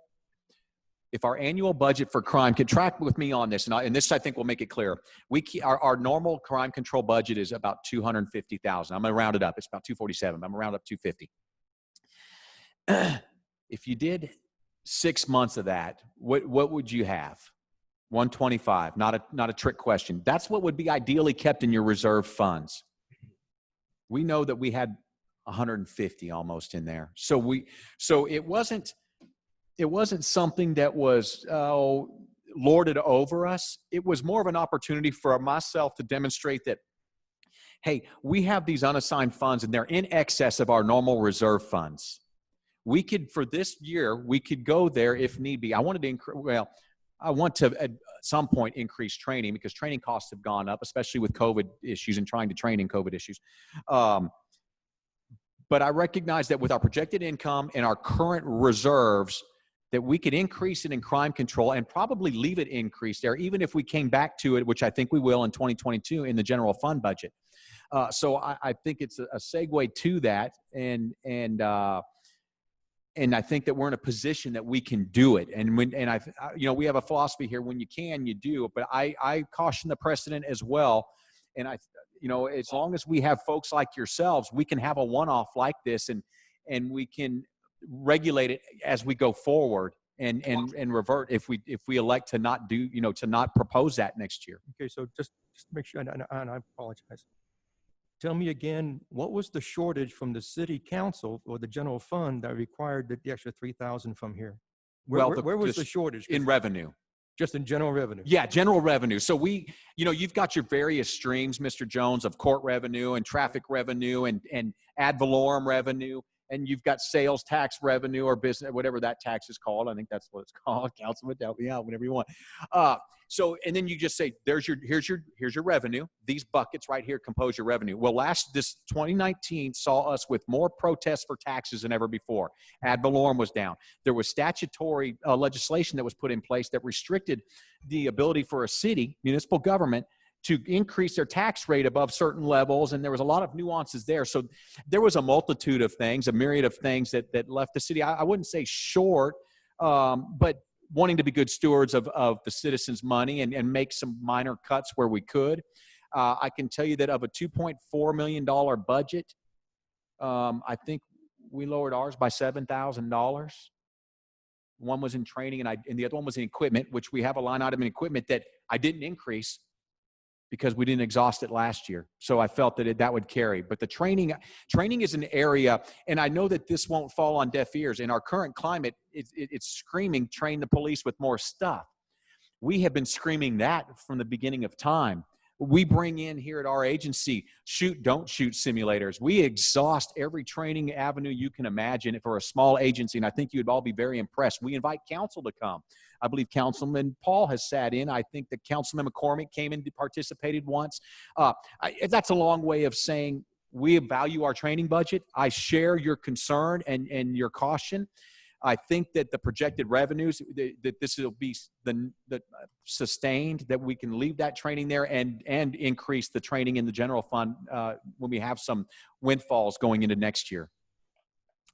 if our annual budget for crime, can track with me on this, and this I think will make it clear. We keep our normal crime control budget is about 250,000. I'm going to round it up. It's about 247. I'm going to round up 250. If you did 6 months of that, what would you have? 125. Not a trick question. That's what would be ideally kept in your reserve funds. We know that we had 150 almost in there. So it wasn't something that was lorded over us. It was more of an opportunity for myself to demonstrate that, hey, we have these unassigned funds and they're in excess of our normal reserve funds. We could, for this year, we could go there if need be. I want to at some point increase training because training costs have gone up, especially with COVID issues and trying to train in COVID issues. But I recognize that with our projected income and our current reserves, that we could increase it in crime control and probably leave it increased there, even if we came back to it, which I think we will in 2022 in the general fund budget. So I think it's a segue to that, and I think that we're in a position that we can do it. And we have a philosophy here: when you can, you do. But I caution the precedent as well. And as long as we have folks like yourselves, we can have a one-off like this, and and we can regulate it as we go forward and revert if we elect to not do, to not propose that next year. Okay, so just to make sure, and I apologize. Tell me again, what was the shortage from the city council or the general fund that required the extra 3,000 from here? Well, Where was the shortage? 'Cause in revenue? just in general revenue? Yeah, general revenue. So you've got your various streams, Mr. Jones, of court revenue and traffic revenue and ad valorem revenue. And you've got sales tax revenue or business, whatever that tax is called. I think that's what it's called. Councilman, help me out whenever you want. So, and then you just say, here's your revenue. These buckets right here compose your revenue. Well, this 2019 saw us with more protests for taxes than ever before. Ad valorem was down. There was statutory legislation that was put in place that restricted the ability for a city, municipal government, to increase their tax rate above certain levels, and there was a lot of nuances there. So there was a multitude of things, a myriad of things that left the city, I wouldn't say short, but wanting to be good stewards of the citizens' money and make some minor cuts where we could. I can tell you that of a $2.4 million budget, I think we lowered ours by $7,000. One was in training, and the other one was in equipment, which we have a line item in equipment that I didn't increase because we didn't exhaust it last year. So I felt that that would carry. But the training is an area, and I know that this won't fall on deaf ears. In our current climate, it's screaming, train the police with more stuff. We have been screaming that from the beginning of time. We bring in here at our agency, shoot, don't shoot simulators. We exhaust every training avenue you can imagine for a small agency, and I think you'd all be very impressed. We invite council to come. I believe Councilman Paul has sat in. I think that Councilman McCormick came in and participated once. That's a long way of saying we value our training budget. I share your concern and your caution. I think that the projected revenues, that this will be the sustained, that we can leave that training there and increase the training in the general fund when we have some windfalls going into next year.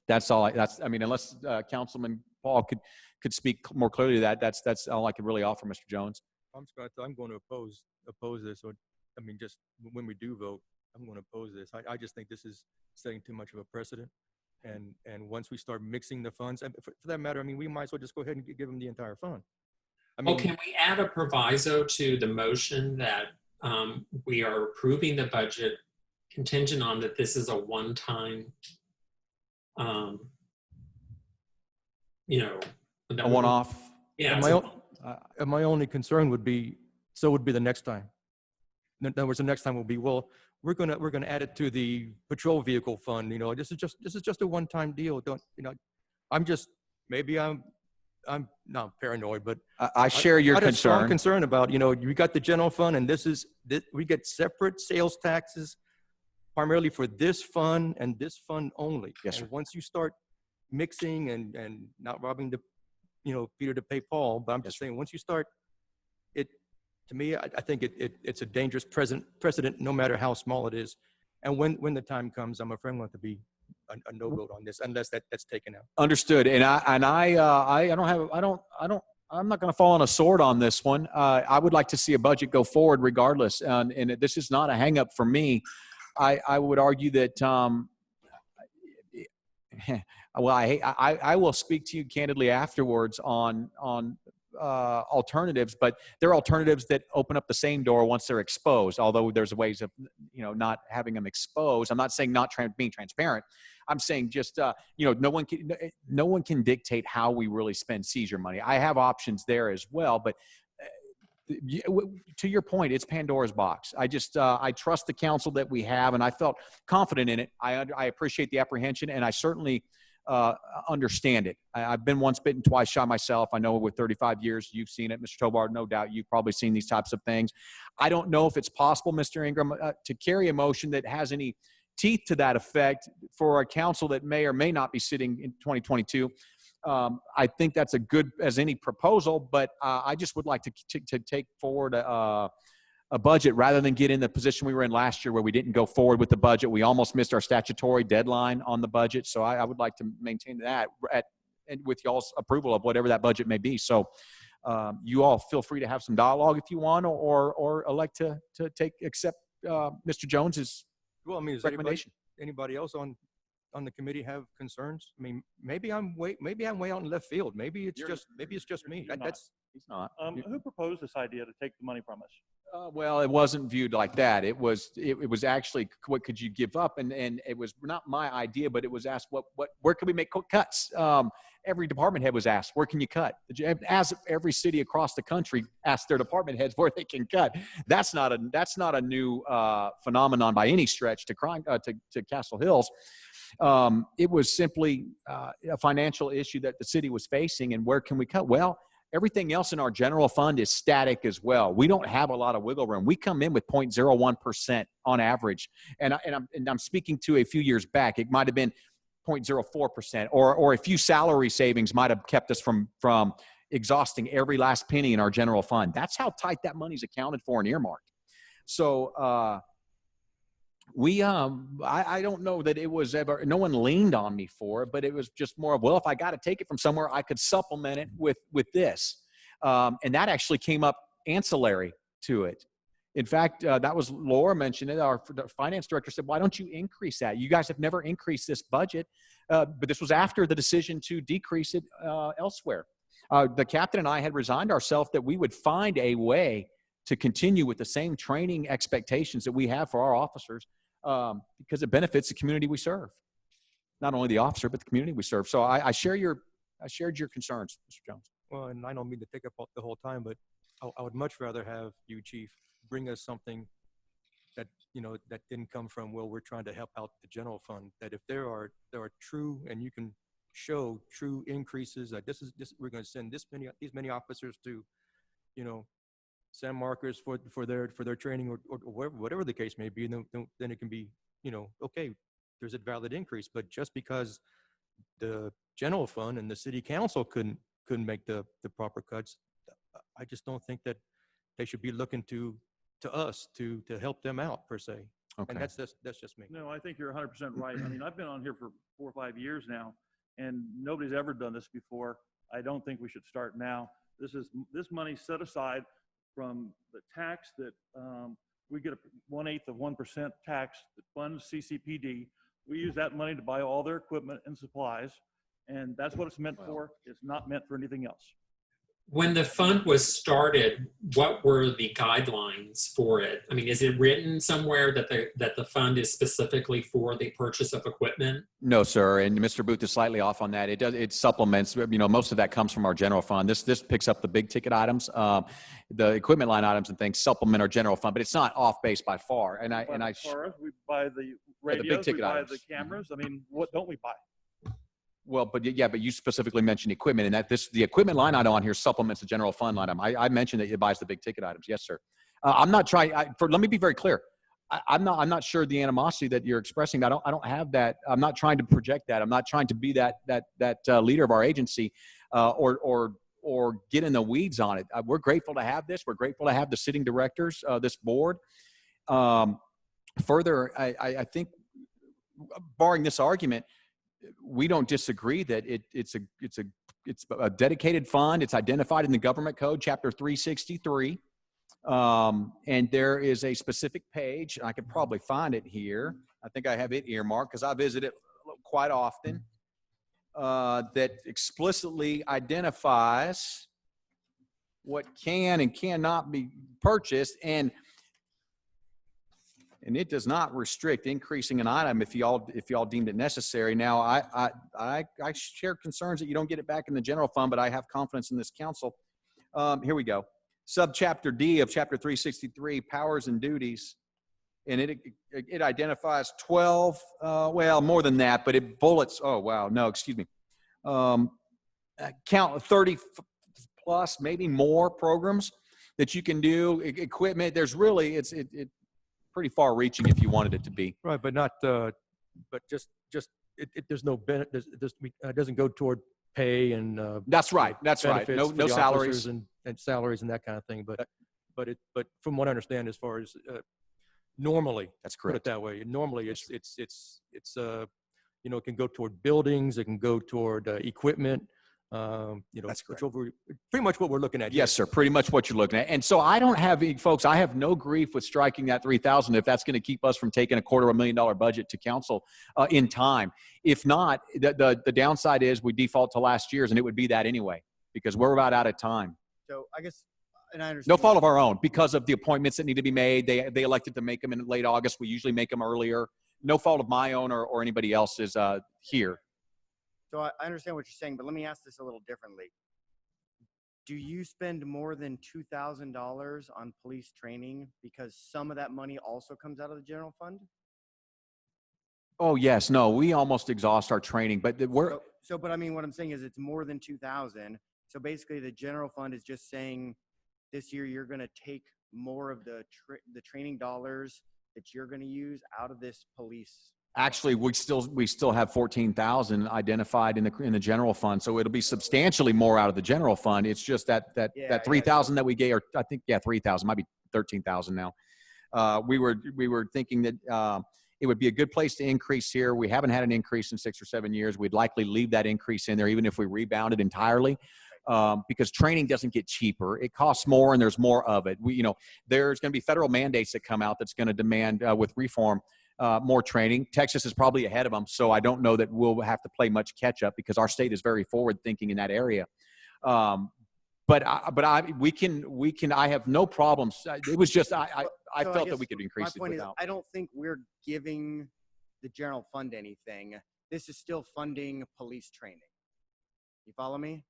That's all. I mean, unless Councilman Paul could speak more clearly to that, that's all I can really offer, Mr. Jones. I'm going to oppose this. Or, I mean, just when we do vote, I'm going to oppose this. I just think this is setting too much of a precedent. And once we start mixing the funds, and for that matter, I mean, we might as well just go ahead and give them the entire fund. I mean, Well, can we add a proviso to the motion that we are approving the budget contingent on that this is a one-time, A one-off. Yeah. and my only concern would be the next time. In other words, the next time will be, well, we're gonna add it to the patrol vehicle fund. You know, this is just a one-time deal. Maybe I'm not paranoid, but I share your I had a strong concern. concern about, you got the general fund, and we get separate sales taxes primarily for this fund and this fund only. Yes, sir. And once you start mixing and not robbing Peter to pay Paul, but I'm just saying, once you start it, to me, I think it's a dangerous precedent, no matter how small it is. And when the time comes, I'm afraid I'm going to be a no vote on this unless that's taken out. Understood. And I'm not going to fall on a sword on this one. I would like to see a budget go forward regardless. And this is not a hang up for me. I would argue that, I will speak to you candidly afterwards on alternatives, but there are alternatives that open up the same door once they're exposed, although there's ways of, not having them exposed. I'm not saying not being transparent. I'm saying just, no one can dictate how we really spend seizure money. I have options there as well, but to your point, it's Pandora's box. I trust the council that we have, and I felt confident in it. I appreciate the apprehension, and I certainly understand it. I've been once bitten, twice shy myself. I know with 35 years, you've seen it, Mr. Tobar. No doubt you've probably seen these types of things. I don't know if it's possible, Mr. Ingram, to carry a motion that has any teeth to that effect for a council that may or may not be sitting in 2022. I think that's a good as any proposal, but I just would like to take forward a budget rather than get in the position we were in last year where we didn't go forward with the budget. We almost missed our statutory deadline on the budget. So I would like to maintain that and with y'all's approval of whatever that budget may be. So you all feel free to have some dialogue if you want, or elect to accept Mr. Jones's Well, I mean, is recommendation. anybody else on on the committee have concerns? I mean, maybe I'm way out in left field. Maybe it's just me. You're not. That's He's not. Who proposed this idea to take the money from us? Well, it wasn't viewed like that. It was actually, what could you give up? And it was not my idea, but it was asked, where can we make cuts? Every department head was asked, where can you cut? As every city across the country asked their department heads where they can cut. That's not a new phenomenon by any stretch to Castle Hills. It was simply a financial issue that the city was facing, and where can we cut? Well, everything else in our general fund is static as well. We don't have a lot of wiggle room. We come in with 0.01% on average, and I'm speaking to a few years back. It might have been 0.04%, or a few salary savings might have kept us from exhausting every last penny in our general fund. That's how tight that money's accounted for and earmarked. So I don't know that it was ever, no one leaned on me for it, but it was just more of, well, if I got to take it from somewhere, I could supplement it with this. And that actually came up ancillary to it. In fact, that was Laura mentioned it. Our finance director said, why don't you increase that? You guys have never increased this budget. But this was after the decision to decrease it elsewhere. The captain and I had resigned ourselves that we would find a way to continue with the same training expectations that we have for our officers, because it benefits the community we serve. Not only the officer, but the community we serve. So I shared your concerns, Mr. Jones. well, and I don't mean to take up the whole time, but I would much rather have you, Chief, bring us something that, that didn't come from, well, we're trying to help out the general fund, that if there are true, and you can show true increases, that we're going to send these many officers to, San Marcos for their training, or whatever the case may be, and then it can be, okay, there's a valid increase. But just because the general fund and the city council couldn't make the proper cuts, I just don't think that they should be looking to us to help them out, per se. Okay. And that's just me. No, I think you're 100% right. I mean, I've been on here for 4 or 5 years now, and nobody's ever done this before. I don't think we should start now. This money set aside from the tax that we get 1/8 of 1% tax that funds CCPD. We use that money to buy all their equipment and supplies, and that's what it's meant for. It's not meant for anything else. When the fund was started, what were the guidelines for it? I mean, is it written somewhere that the fund is specifically for the purchase of equipment? No, sir. And Mr. Booth is slightly off on that. It supplements, most of that comes from our general fund. This picks up the big ticket items. The equipment line items and things supplement our general fund, but it's not off base by far. And As far as we buy the radios, big ticket we buy items. the cameras. I mean, what don't we buy? Well, but you specifically mentioned equipment, and the equipment line item on here supplements the general fund line item. I mentioned that it buys the big ticket items. Yes, sir. I'm not trying. Let me be very clear. I'm not sure the animosity that you're expressing. I don't have that. I'm not trying to project that. I'm not trying to be that leader of our agency, or get in the weeds on it. We're grateful to have this. We're grateful to have the sitting directors, this board. Further, I think, barring this argument, we don't disagree that it's a dedicated fund. It's identified in the government code, chapter 363. And there is a specific page, and I could probably find it here. I think I have it earmarked because I visit it quite often, that explicitly identifies what can and cannot be purchased, and it does not restrict increasing an item if y'all deemed it necessary. Now, I share concerns that you don't get it back in the general fund, but I have confidence in this council. Here we go. Subchapter D of chapter 363, powers and duties, and it identifies 12. Well, more than that, but it bullets. Oh wow, no, excuse me. Count 30 plus, maybe more programs that you can do. Equipment. There's really it's pretty far-reaching if you wanted it to be. Right, but not, but just there's no benefit. It doesn't go toward pay and That's right. That's right. benefits No, for no the salaries. officers and salaries and that kind of thing. But from what I understand, as far as normally, That's put it correct. that way. Normally, it's it can go toward buildings. It can go toward equipment. That's correct. Pretty much what we're looking at. Yes, sir. Pretty much what you're looking at. And so I don't have, folks, I have no grief with striking that 3,000 if that's going to keep us from taking $250,000 budget to council in time. If not, the downside is we default to last year's, and it would be that anyway, because we're about out of time. So I guess, and I understand. No fault of our own, because of the appointments that need to be made. They elected to make them in late August. We usually make them earlier. No fault of my own or anybody else's here. So I understand what you're saying, but let me ask this a little differently. Do you spend more than $2,000 on police training because some of that money also comes out of the general fund? Oh, yes. No, we almost exhaust our training, but we're, But I mean, what I'm saying is it's more than 2,000. So basically the general fund is just saying this year you're going to take more of the training dollars that you're going to use out of this police. actually, we still have 14,000 identified in the general fund, so it'll be substantially more out of the general fund. It's just that 3,000 that we gave, or I think 3,000, might be 13,000 now. We were thinking that it would be a good place to increase here. We haven't had an increase in 6 or 7 years. We'd likely leave that increase in there, even if we rebounded entirely, because training doesn't get cheaper. It costs more, and there's more of it. There's going to be federal mandates that come out that's going to demand with reform. More training. Texas is probably ahead of them, so I don't know that we'll have to play much catch up because our state is very forward thinking in that area. But we can. I have no problems. It was just I So felt guess that we could increase it my point without. is, I don't think we're giving the general fund anything. This is still funding police training. You follow me?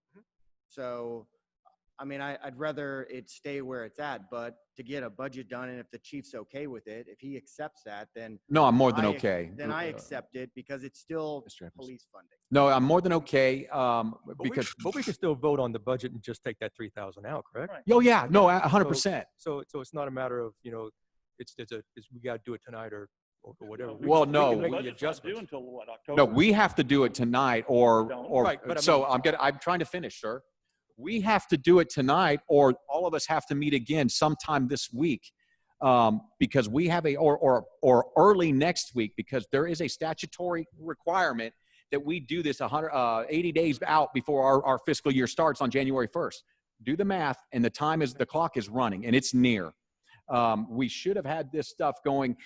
So, I mean, I'd rather it stay where it's at, but to get a budget done, and if the chief's okay with it, if he accepts that, then No, I'm more than I- okay. then I accept it because it's still Mr. Evans. police funding. No, I'm more than okay. But Because we can still vote on the budget and just take that 3,000 out, correct? Right. oh yeah, no, 100%. So it's not a matter of, it's we got to do it tonight or whatever. Well, no. We can make the Budget's not due adjustments. until what, October? No, we have to do it tonight, or Right, but I so I'm trying to finish, sir. We have to do it tonight, or all of us have to meet again sometime this week, because we have or early next week, because there is a statutory requirement that we do this 80 days out before our fiscal year starts on January 1st. Do the math, and the clock is running, and it's near. We should have had this stuff going.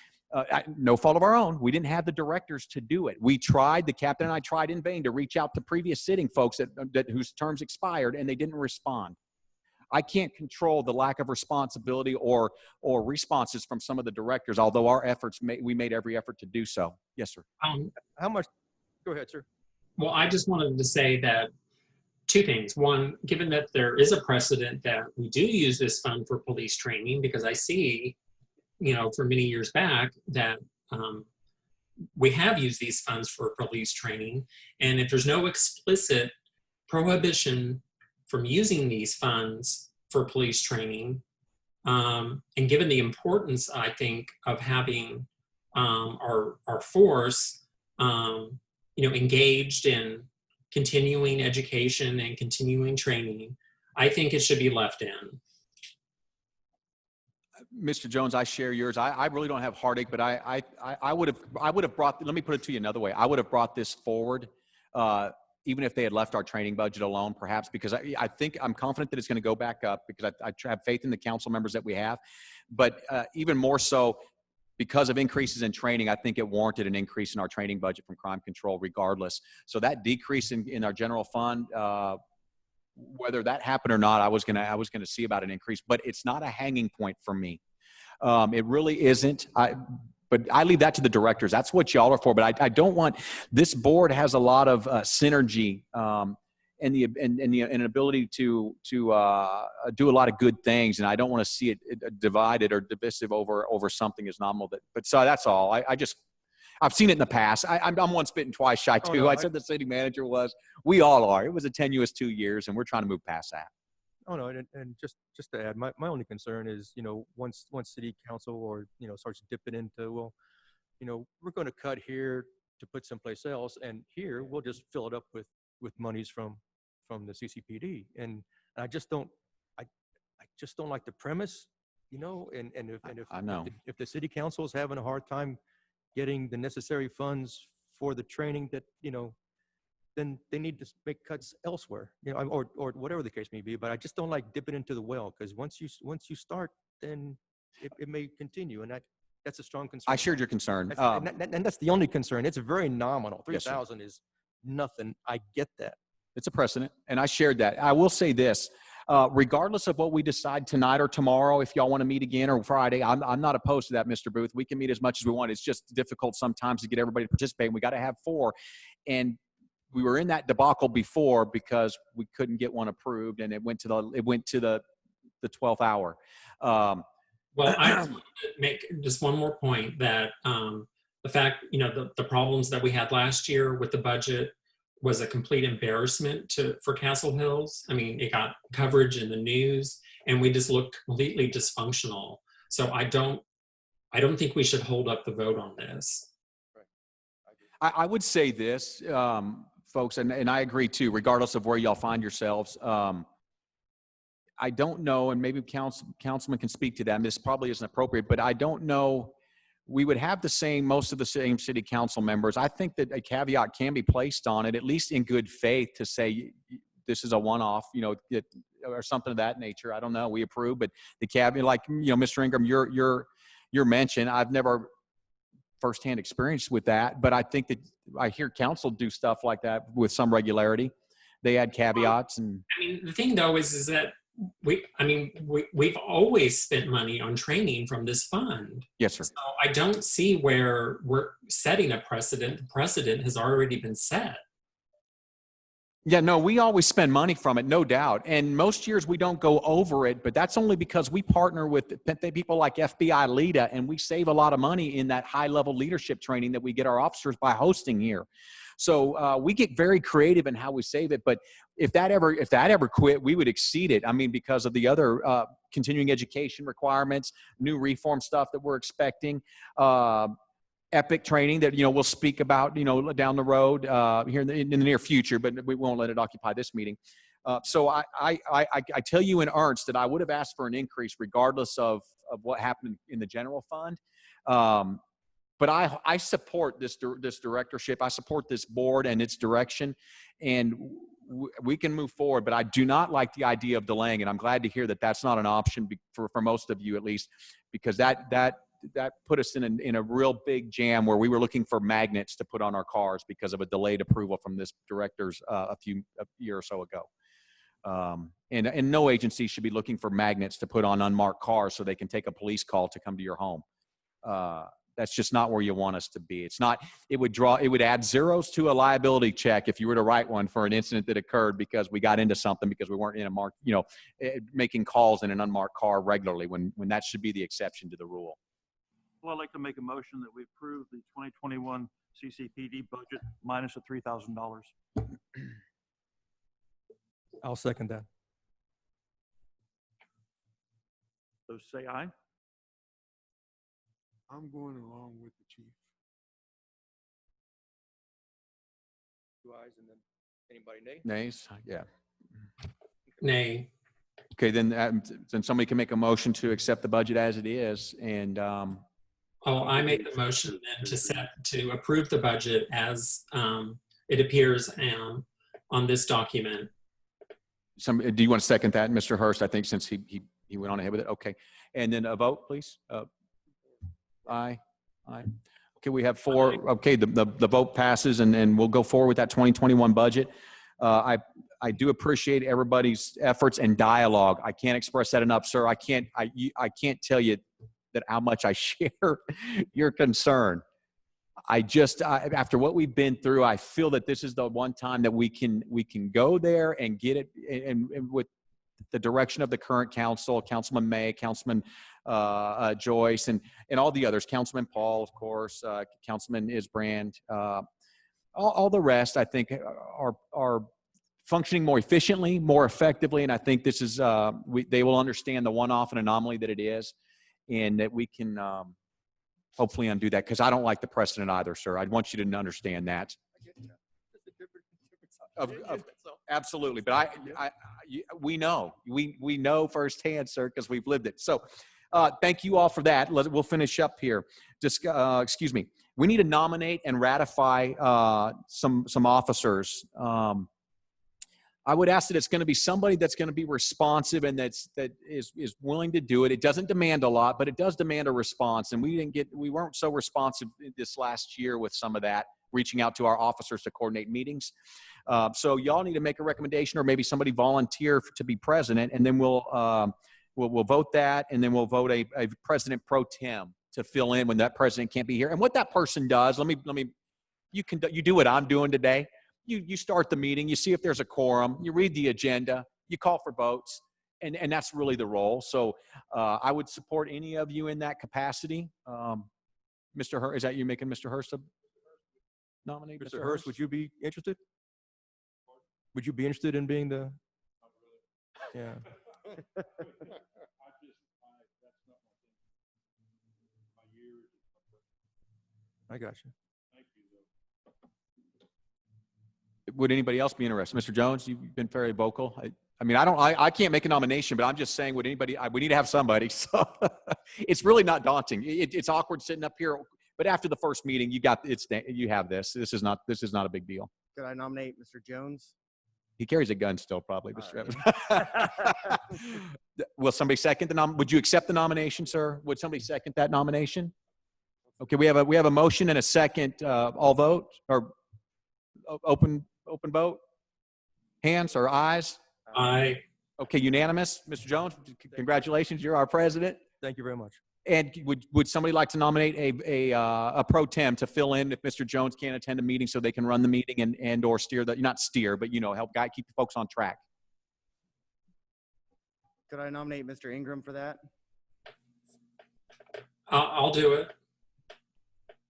No fault of our own. We didn't have the directors to do it. We tried, the captain and I tried in vain to reach out to previous sitting folks whose terms expired, and they didn't respond. I can't control the lack of responsibility or responses from some of the directors, although our efforts, we made every effort to do so. Yes, sir. How much? Go ahead, sir. Well, I just wanted to say that two things. One, given that there is a precedent that we do use this fund for police training, because I see, for many years back that we have used these funds for police training. And if there's no explicit prohibition from using these funds for police training, and given the importance, I think, of having our force, engaged in continuing education and continuing training, I think it should be left in. Mr. Jones, I share yours. I really don't have heartache, but I would have brought, let me put it to you another way. I would have brought this forward, even if they had left our training budget alone, perhaps, because I'm confident that it's going to go back up, because I have faith in the council members that we have. But even more so, because of increases in training, I think it warranted an increase in our training budget from crime control regardless. So that decrease in our general fund, whether that happened or not, I was gonna see about an increase, but it's not a hanging point for me. It really isn't. But I leave that to the directors. That's what y'all are for. But I don't want, this board has a lot of synergy and an ability to do a lot of good things, and I don't want to see it divided or divisive over something as nominal. But so that's all. I've seen it in the past. I'm once bitten, twice shy too. no, I said the city manager was. We all are. It was a tenuous 2 years, and we're trying to move past that. Oh no, and just to add, my only concern is, once city council or starts dipping into, well, we're going to cut here to put someplace else, and here we'll just fill it up with monies from the CCPD, and I just don't like the premise, and I know. if the city council is having a hard time getting the necessary funds for the training that then they need to make cuts elsewhere, you know, or whatever the case may be. But I just don't like dipping into the well, because once you start, then it may continue, and that's a strong concern. I shared your concern. And that's the only concern. It's very nominal. Yes, sir. 3,000 is nothing. I get that. It's a precedent, and I shared that. I will say this, regardless of what we decide tonight or tomorrow, if y'all want to meet again or Friday, I'm not opposed to that, Mr. Booth. We can meet as much as we want. It's just difficult sometimes to get everybody to participate, and we got to have 4. And we were in that debacle before because we couldn't get one approved, and it went to the 12th hour. Well, I just wanted to make just one more point that the fact, the problems that we had last year with the budget was a complete embarrassment for Castle Hills. I mean, it got coverage in the news, and we just looked completely dysfunctional. So I don't think we should hold up the vote on this. I would say this, folks, and I agree too, regardless of where y'all find yourselves. I don't know, and maybe councilman can speak to that, and this probably isn't appropriate, but I don't know, we would have most of the same city council members. I think that a caveat can be placed on it, at least in good faith, to say this is a one-off, or something of that nature. I don't know, we approve, but the caveat, like, Mr. Ingram, your mention, I've never firsthand experience with that, but I think that I hear council do stuff like that with some regularity. They add caveats. And I mean, the thing though is that we've always spent money on training from this fund. Yes, sir. So I don't see where we're setting a precedent. The precedent has already been set. Yeah, no, we always spend money from it, no doubt. And most years we don't go over it, but that's only because we partner with people like FBI LEDA, and we save a lot of money in that high-level leadership training that we get our officers by hosting here. So we get very creative in how we save it. But if that ever quit, we would exceed it. I mean, because of the other continuing education requirements, new reform stuff that we're expecting. EPIC training that, we'll speak about, down the road here in the near future, but we won't let it occupy this meeting. So I tell you in earnest that I would have asked for an increase regardless of what happened in the general fund. But I support this directorship. I support this board and its direction, and we can move forward, but I do not like the idea of delaying, and I'm glad to hear that that's not an option for most of you, at least, because that put us in a real big jam where we were looking for magnets to put on our cars because of a delayed approval from this director's a year or so ago. And no agency should be looking for magnets to put on unmarked cars so they can take a police call to come to your home. That's just not where you want us to be. It would add zeros to a liability check if you were to write one for an incident that occurred because we got into something because we weren't in a marked, making calls in an unmarked car regularly when that should be the exception to the rule. Well, I'd like to make a motion that we approve the 2021 CCPD budget minus the $3,000. I'll second that. So say aye. I'm going along with the chief. 2 ayes, and then anybody nay? Nays? Yeah. Nay. Okay, then somebody can make a motion to accept the budget as it is, and I make the motion then to approve the budget as it appears on this document. do you want to second that, Mr. Hurst? I think since he went on ahead with it. Okay, and then a vote, please. Aye. Okay, we have 4. Okay, the vote passes, and we'll go forward with that 2021 budget. I do appreciate everybody's efforts and dialogue. I can't express that enough, sir. I can't tell you that how much I share your concern. After what we've been through, I feel that this is the one time that we can go there and get it, and with the direction of the current council, Councilman May, Councilman Joyce, and all the others, Councilman Paul, of course, Councilman Isbrand, all the rest, I think, are functioning more efficiently, more effectively, and I think this is they will understand the one-off and anomaly that it is, and that we can hopefully undo that, because I don't like the precedent either, sir. I'd want you to understand that. Absolutely, but we know firsthand, sir, because we've lived it. So Thank you all for that. We'll finish up here. Just, excuse me. We need to nominate and ratify some officers. I would ask that it's going to be somebody that's going to be responsive and that is willing to do it. It doesn't demand a lot, but it does demand a response. And we weren't so responsive this last year with some of that, reaching out to our officers to coordinate meetings. So y'all need to make a recommendation, or maybe somebody volunteer to be president, and then we'll vote that, and then we'll vote a president pro tem to fill in when that president can't be here. And what that person does, you do what I'm doing today. You start the meeting, you see if there's a quorum, you read the agenda, you call for votes, and that's really the role. So I would support any of you in that capacity. Mr. Hurst, is that you making Mr. Hurst nominate? Mr. Hurst, would you be interested? Would you be interested in being the? Yeah. I got you. Would anybody else be interested? Mr. Jones, you've been very vocal. I can't make a nomination, but I'm just saying, we need to have somebody. So it's really not daunting. It's awkward sitting up here, but after the first meeting, you have this. This is not a big deal. Could I nominate Mr. Jones? He carries a gun still, probably, Mr. All Evans. Will somebody second the nomination? Would you accept the nomination, sir? Would somebody second that nomination? Okay, we have a motion and a second. All vote, or open vote? Hands or ayes? Aye. Okay, unanimous. Mr. Jones, congratulations. You're our president. Thank you very much. And would somebody like to nominate a pro tem to fill in if Mr. Jones can't attend a meeting, so they can run the meeting and or steer not steer, but help keep the folks on track? Could I nominate Mr. Ingram for that? I'll do it.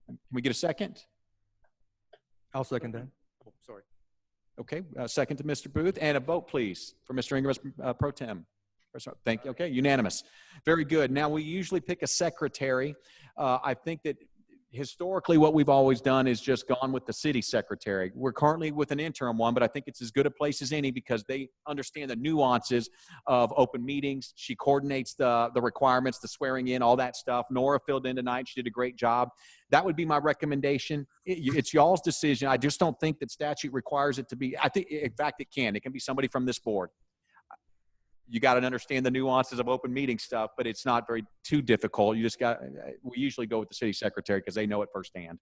Can we get a second? I'll second that. Oh, sorry. Okay, second to Mr. Booth, and a vote, please, for Mr. Ingram as pro tem. Thank you. Okay, unanimous. Very good. Now, we usually pick a secretary. I think that historically what we've always done is just gone with the city secretary. We're currently with an interim one, but I think it's as good a place as any because they understand the nuances of open meetings. She coordinates the requirements, the swearing in, all that stuff. Nora filled in tonight. She did a great job. That would be my recommendation. It's y'all's decision. I just don't think that statute requires it to be. I think, in fact, it can. It can be somebody from this board. You got to understand the nuances of open meeting stuff, but it's not too difficult. We usually go with the city secretary because they know it firsthand.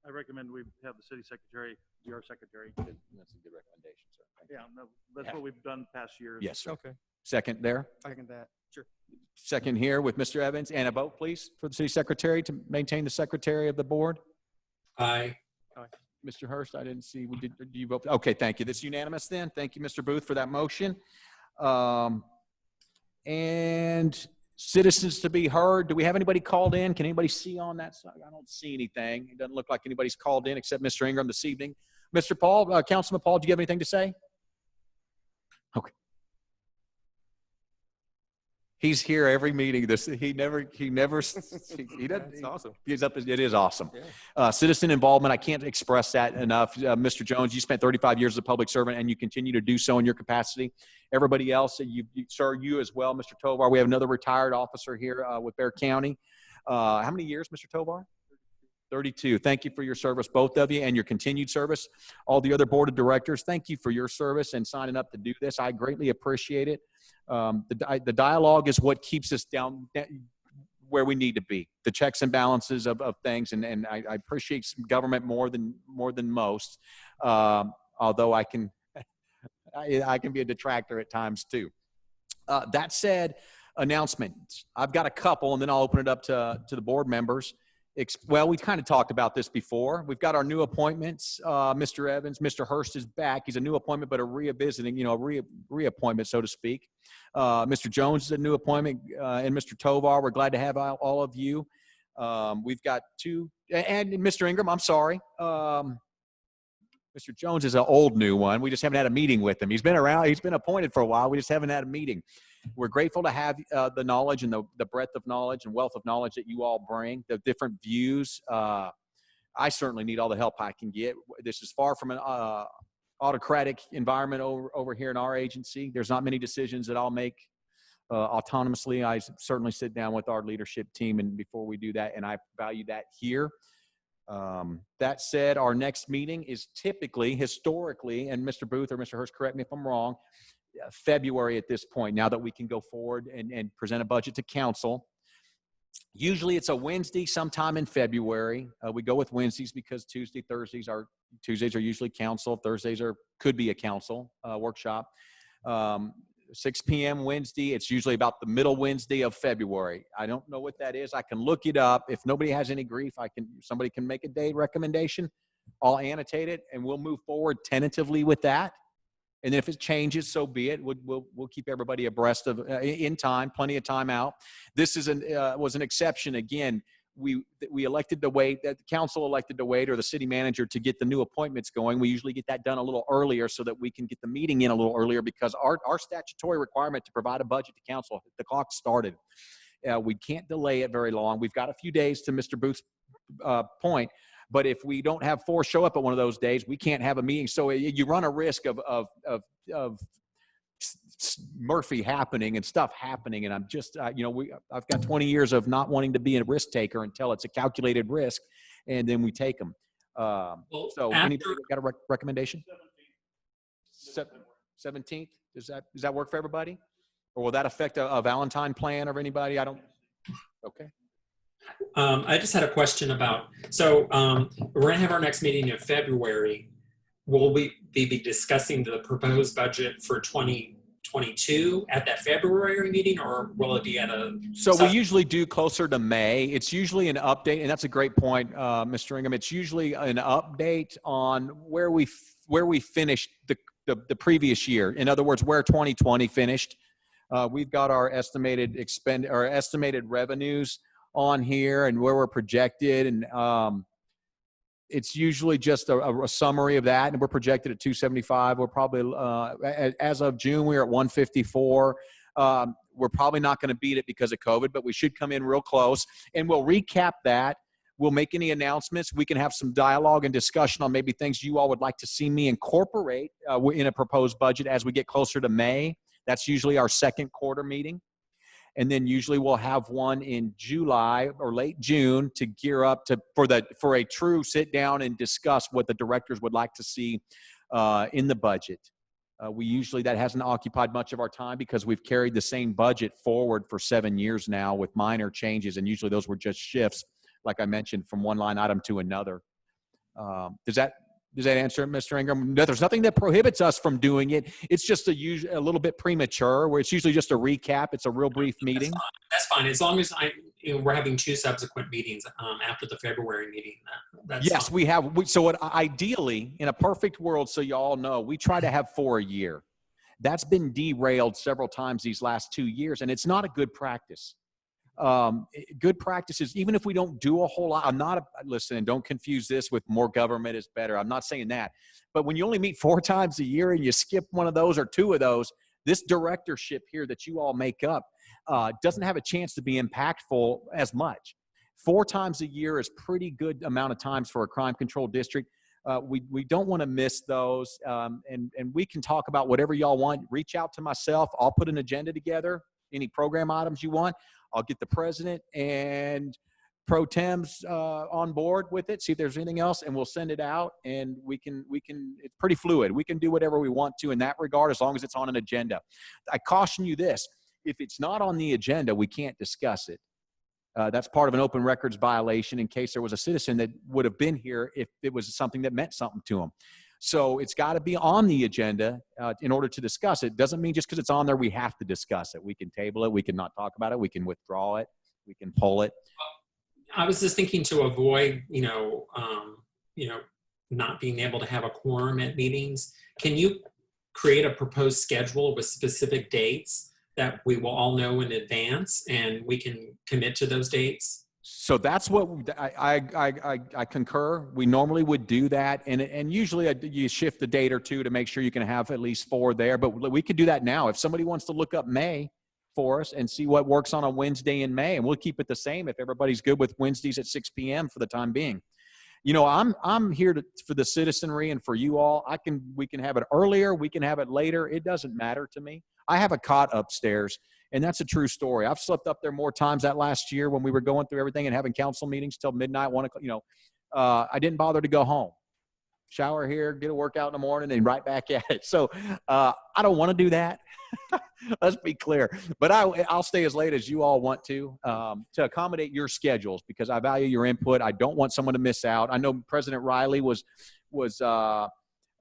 I recommend we have the city secretary be our secretary. That's a good recommendation, sir. Thank you. Yeah, no, that's what we've done past years. Yes, sir. Okay. Second there. Second that. Sure. Second here with Mr. Evans, and a vote, please, for the city secretary to maintain the secretary of the board. Aye. Mr. Hurst, I didn't see. Do you vote? Okay, thank you. That's unanimous then. Thank you, Mr. Booth, for that motion. And citizens to be heard. Do we have anybody called in? Can anybody see on that side? I don't see anything. It doesn't look like anybody's called in except Mr. Ingram this evening. Mr. Paul, Councilman Paul, do you have anything to say? Okay. He's here every meeting. He doesn't. That's awesome. It is awesome. Yeah. Citizen involvement, I can't express that enough. Mr. Jones, you spent 35 years as a public servant, and you continue to do so in your capacity. Everybody else, sir, you as well, Mr. Tovar. We have another retired officer here with Bexar County. How many years, Mr. Tovar? 32. Thank you for your service, both of you, and your continued service. All the other board of directors, thank you for your service and signing up to do this. I greatly appreciate it. The dialogue is what keeps us down where we need to be. The checks and balances of things, and I appreciate some government more than most. Although I can be a detractor at times too. That said, announcements. I've got a couple, and then I'll open it up to the board members. Well, we kind of talked about this before. We've got our new appointments. Mr. Evans, Mr. Hurst is back. He's a new appointment, but a reappointment, so to speak. Mr. Jones is a new appointment, and Mr. Tovar. We're glad to have all of you. We've got two, and Mr. Ingram, I'm sorry. Mr. Jones is an old new one. We just haven't had a meeting with him. He's been around. He's been appointed for a while. We just haven't had a meeting. We're grateful to have the knowledge and the breadth of knowledge and wealth of knowledge that you all bring, the different views. I certainly need all the help I can get. This is far from an autocratic environment over here in our agency. There's not many decisions that I'll make autonomously. I certainly sit down with our leadership team and before we do that, and I value that here. That said, our next meeting is typically, historically, and Mr. Booth or Mr. Hurst, correct me if I'm wrong, February at this point, now that we can go forward and present a budget to council. Usually it's a Wednesday sometime in February. We go with Wednesdays because Tuesdays are usually council. Thursdays could be a council workshop. 6 p.m. Wednesday. It's usually about the middle Wednesday of February. I don't know what that is. I can look it up. If nobody has any grief, somebody can make a day recommendation. I'll annotate it and we'll move forward tentatively with that. And if it changes, so be it. We'll keep everybody abreast of in time, plenty of time out. This is was an exception. Again, we elected to wait, that the council elected to wait, or the city manager, to get the new appointments going. We usually get that done a little earlier so that we can get the meeting in a little earlier, because our statutory requirement to provide a budget to council, the clock started. We can't delay it very long. We've got a few days, to Mr. Booth's point, but if we don't have 4 show up at one of those days, we can't have a meeting. So you run a risk of Murphy happening and stuff happening. And I'm just, I've got 20 years of not wanting to be a risk taker until it's a calculated risk, and then we take them. So anybody got a recommendation? 17th? Does that work for everybody? Or will that affect a Valentine plan of anybody? Okay. I just had a question about, so we're going to have our next meeting in February. Will we be discussing the proposed budget for 2022 at that February meeting, or will it be at a... So we usually do closer to May. It's usually an update, and that's a great point, Mr. Ingham. It's usually an update on where we finished the previous year. In other words, where 2020 finished. We've got our estimated revenues on here and where we're projected, and it's usually just a summary of that, and we're projected at 275. We're probably as of June we're at 154. We're probably not going to beat it because of COVID, but we should come in real close, and we'll recap that. We'll make any announcements. We can have some dialogue and discussion on maybe things you all would like to see me incorporate in a proposed budget as we get closer to May. That's usually our second quarter meeting. And then usually we'll have one in July or late June to gear up for a true sit down and discuss what the directors would like to see in the budget. That hasn't occupied much of our time because we've carried the same budget forward for 7 years now with minor changes, and usually those were just shifts, like I mentioned, from one line item to another. Does that answer it, Mr. Ingram? No, there's nothing that prohibits us from doing it. It's just a little bit premature, where it's usually just a recap. It's a real brief meeting. That's fine. As long as we're having 2 subsequent meetings after the February meeting. That's yes, fine. So ideally, in a perfect world, so you all know, we try to have 4 a year. That's been derailed several times these last 2 years, and it's not a good practice. Good practices, even if we don't do a whole lot, listen, and don't confuse this with more government is better. I'm not saying that, but when you only meet 4 times a year and you skip one of those or 2 of those, this directorship here that you all make up doesn't have a chance to be impactful as much. 4 times a year is pretty good amount of times for a crime control district. We don't want to miss those, and we can talk about whatever y'all want. Reach out to myself. I'll put an agenda together, any program items you want. I'll get the president and pro tems on board with it, see if there's anything else, and we'll send it out, and we can, it's pretty fluid. We can do whatever we want to in that regard, as long as it's on an agenda. I caution you this, if it's not on the agenda, we can't discuss it. That's part of an open records violation in case there was a citizen that would have been here if it was something that meant something to them. So it's got to be on the agenda in order to discuss it. Doesn't mean just because it's on there, we have to discuss it. We can table it. We can not talk about it. We can withdraw it. We can pull it. I was just thinking to avoid, not being able to have a quorum at meetings. Can you create a proposed schedule with specific dates that we will all know in advance, and we can commit to those dates? So that's what I concur. We normally would do that, and usually you shift a date or 2 to make sure you can have at least 4 there. But we could do that now. If somebody wants to look up May for us and see what works on a Wednesday in May, and we'll keep it the same if everybody's good with Wednesdays at 6 p.m. for the time being. I'm here for the citizenry and for you all. We can have it earlier. We can have it later. It doesn't matter to me. I have a cot upstairs, And that's a true story. I've slept up there more times that last year when we were going through everything and having council meetings till midnight, 1 o'clock, I didn't bother to go home. Shower here, get a workout in the morning, and right back at it. So I don't want to do that. Let's be clear. But I'll stay as late as you all want to accommodate your schedules, because I value your input. I don't want someone to miss out. I know President Riley was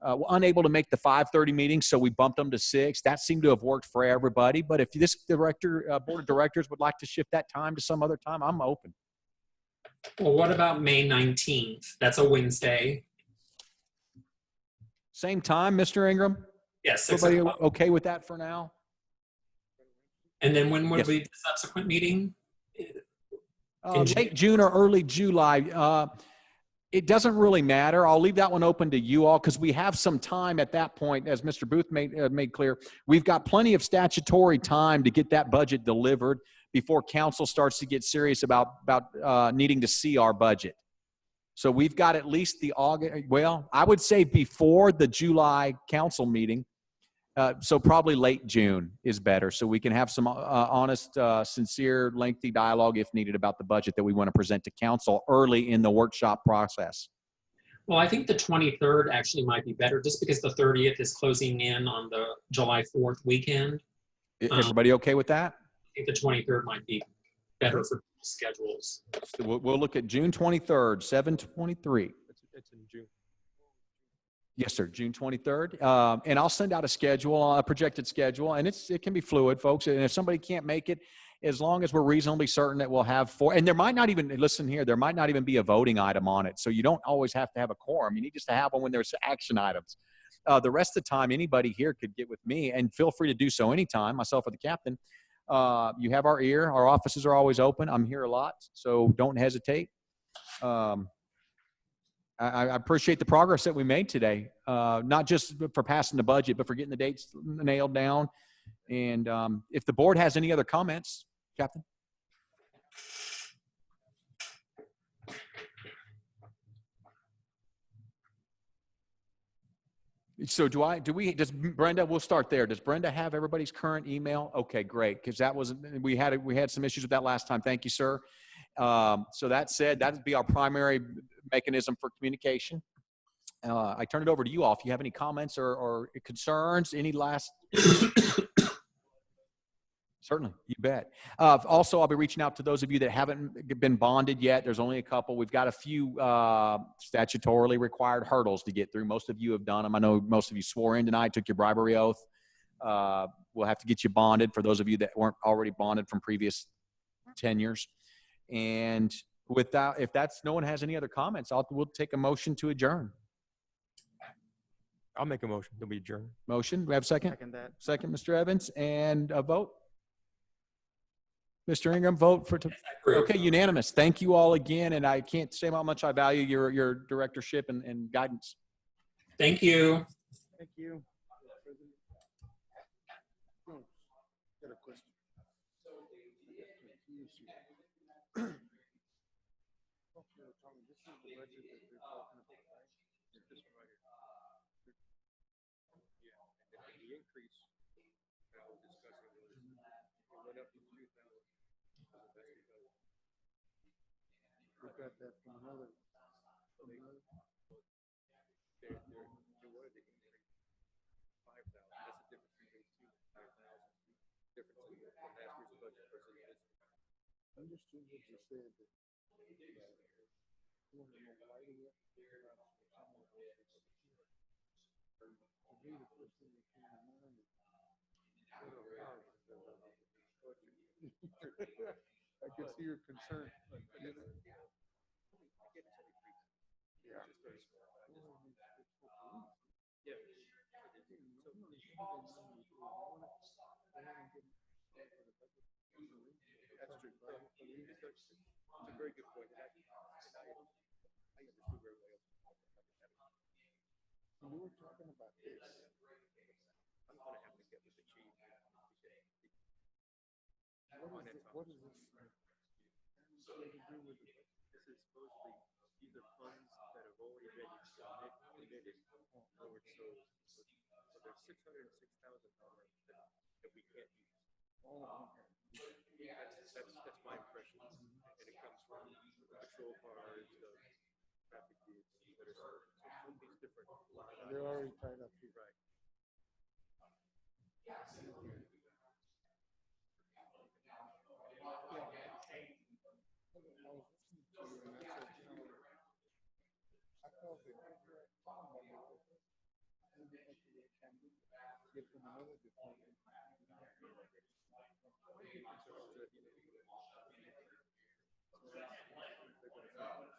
unable to make the 5:30 meeting, so we bumped them to 6. That seemed to have worked for everybody. But if this board of directors would like to shift that time to some other time, I'm open. Well, what about May 19th? That's a Wednesday. Same time, Mr. Ingram? Yes, 6 Everybody o'clock. okay with that for now? And then when would Yes. be the subsequent meeting? Late June or early July. It doesn't really matter. I'll leave that one open to you all because we have some time at that point, as Mr. Booth made clear. We've got plenty of statutory time to get that budget delivered before council starts to get serious about needing to see our budget. So we've got at least the August, well, I would say before the July council meeting. So probably late June is better, so we can have some honest, sincere, lengthy dialogue if needed about the budget that we want to present to council early in the workshop process. Well, I think the 23rd actually might be better, just because the 30th is closing in on the July 4th weekend. Everybody okay with that? I think the 23rd might be better for schedules. So we'll look at June 23rd, 7/23. It's in June. Yes, sir, June 23rd. And I'll send out a schedule, a projected schedule, and it can be fluid, folks. And if somebody can't make it, as long as we're reasonably certain that we'll have 4, and there might not even, listen here, there might not even be a voting item on it. So you don't always have to have a quorum. You need just to have one when there's action items. The rest of the time, anybody here could get with me, and feel free to do so anytime, myself or the captain. You have our ear. Our offices are always open. I'm here a lot, so don't hesitate. I appreciate the progress that we made today, not just for passing the budget, but for getting the dates nailed down. And if the board has any other comments, Captain? So does Brenda, we'll start there. Does Brenda have everybody's current email? Okay, great. Because that was, we had some issues with that last time. Thank you, sir. So that said, that'd be our primary mechanism for communication. I turn it over to you all. If you have any comments or concerns, any last. Certainly, you bet. Also, I'll be reaching out to those of you that haven't been bonded yet. There's only a couple. We've got a few statutorily required hurdles to get through. Most of you have done them. I know most of you swore in tonight, took your bribery oath. We'll have to get you bonded for those of you that weren't already bonded from previous tenures. And with that, if no one has any other comments, we'll take a motion to adjourn. I'll make a motion that we adjourn. Motion. We have a second? Second that. Second, Mr. Evans, and a vote. Mr. Ingram, vote for. Okay, unanimous. Thank you all again, and I can't say how much I value your directorship and guidance. Thank you. Thank you. Got a question. This is the budget that they're talking about, right? This one right here. Yeah, and the increase that we're discussing was, it went up to 2,000. We got that from another. They wanted to increase 5,000. That's the difference between 5,000. Difference between last year's budget versus this. Understood what you said. You want to know why they went there? To me, the first thing that came to mind is I can see your concern. Yeah. That's true. It's a very good point. I understood very well. When we were talking about this, I'm going to have to get with the chief. What is this? This is supposedly, these are funds that have already been committed. So there's $606,000 that we can't use. Oh, okay. so far is the traffic beats that are served. So some of these different lines. They're already tied up. Right.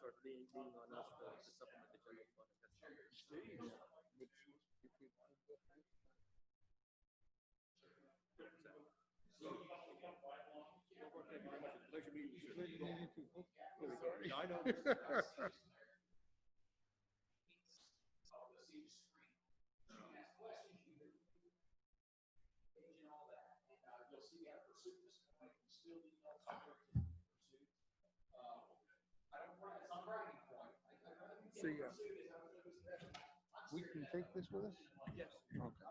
Start leaning on us to supplement the general fund. Pleasure meeting you, sir. I know. So, yeah. We can take this with us? Yes. Okay.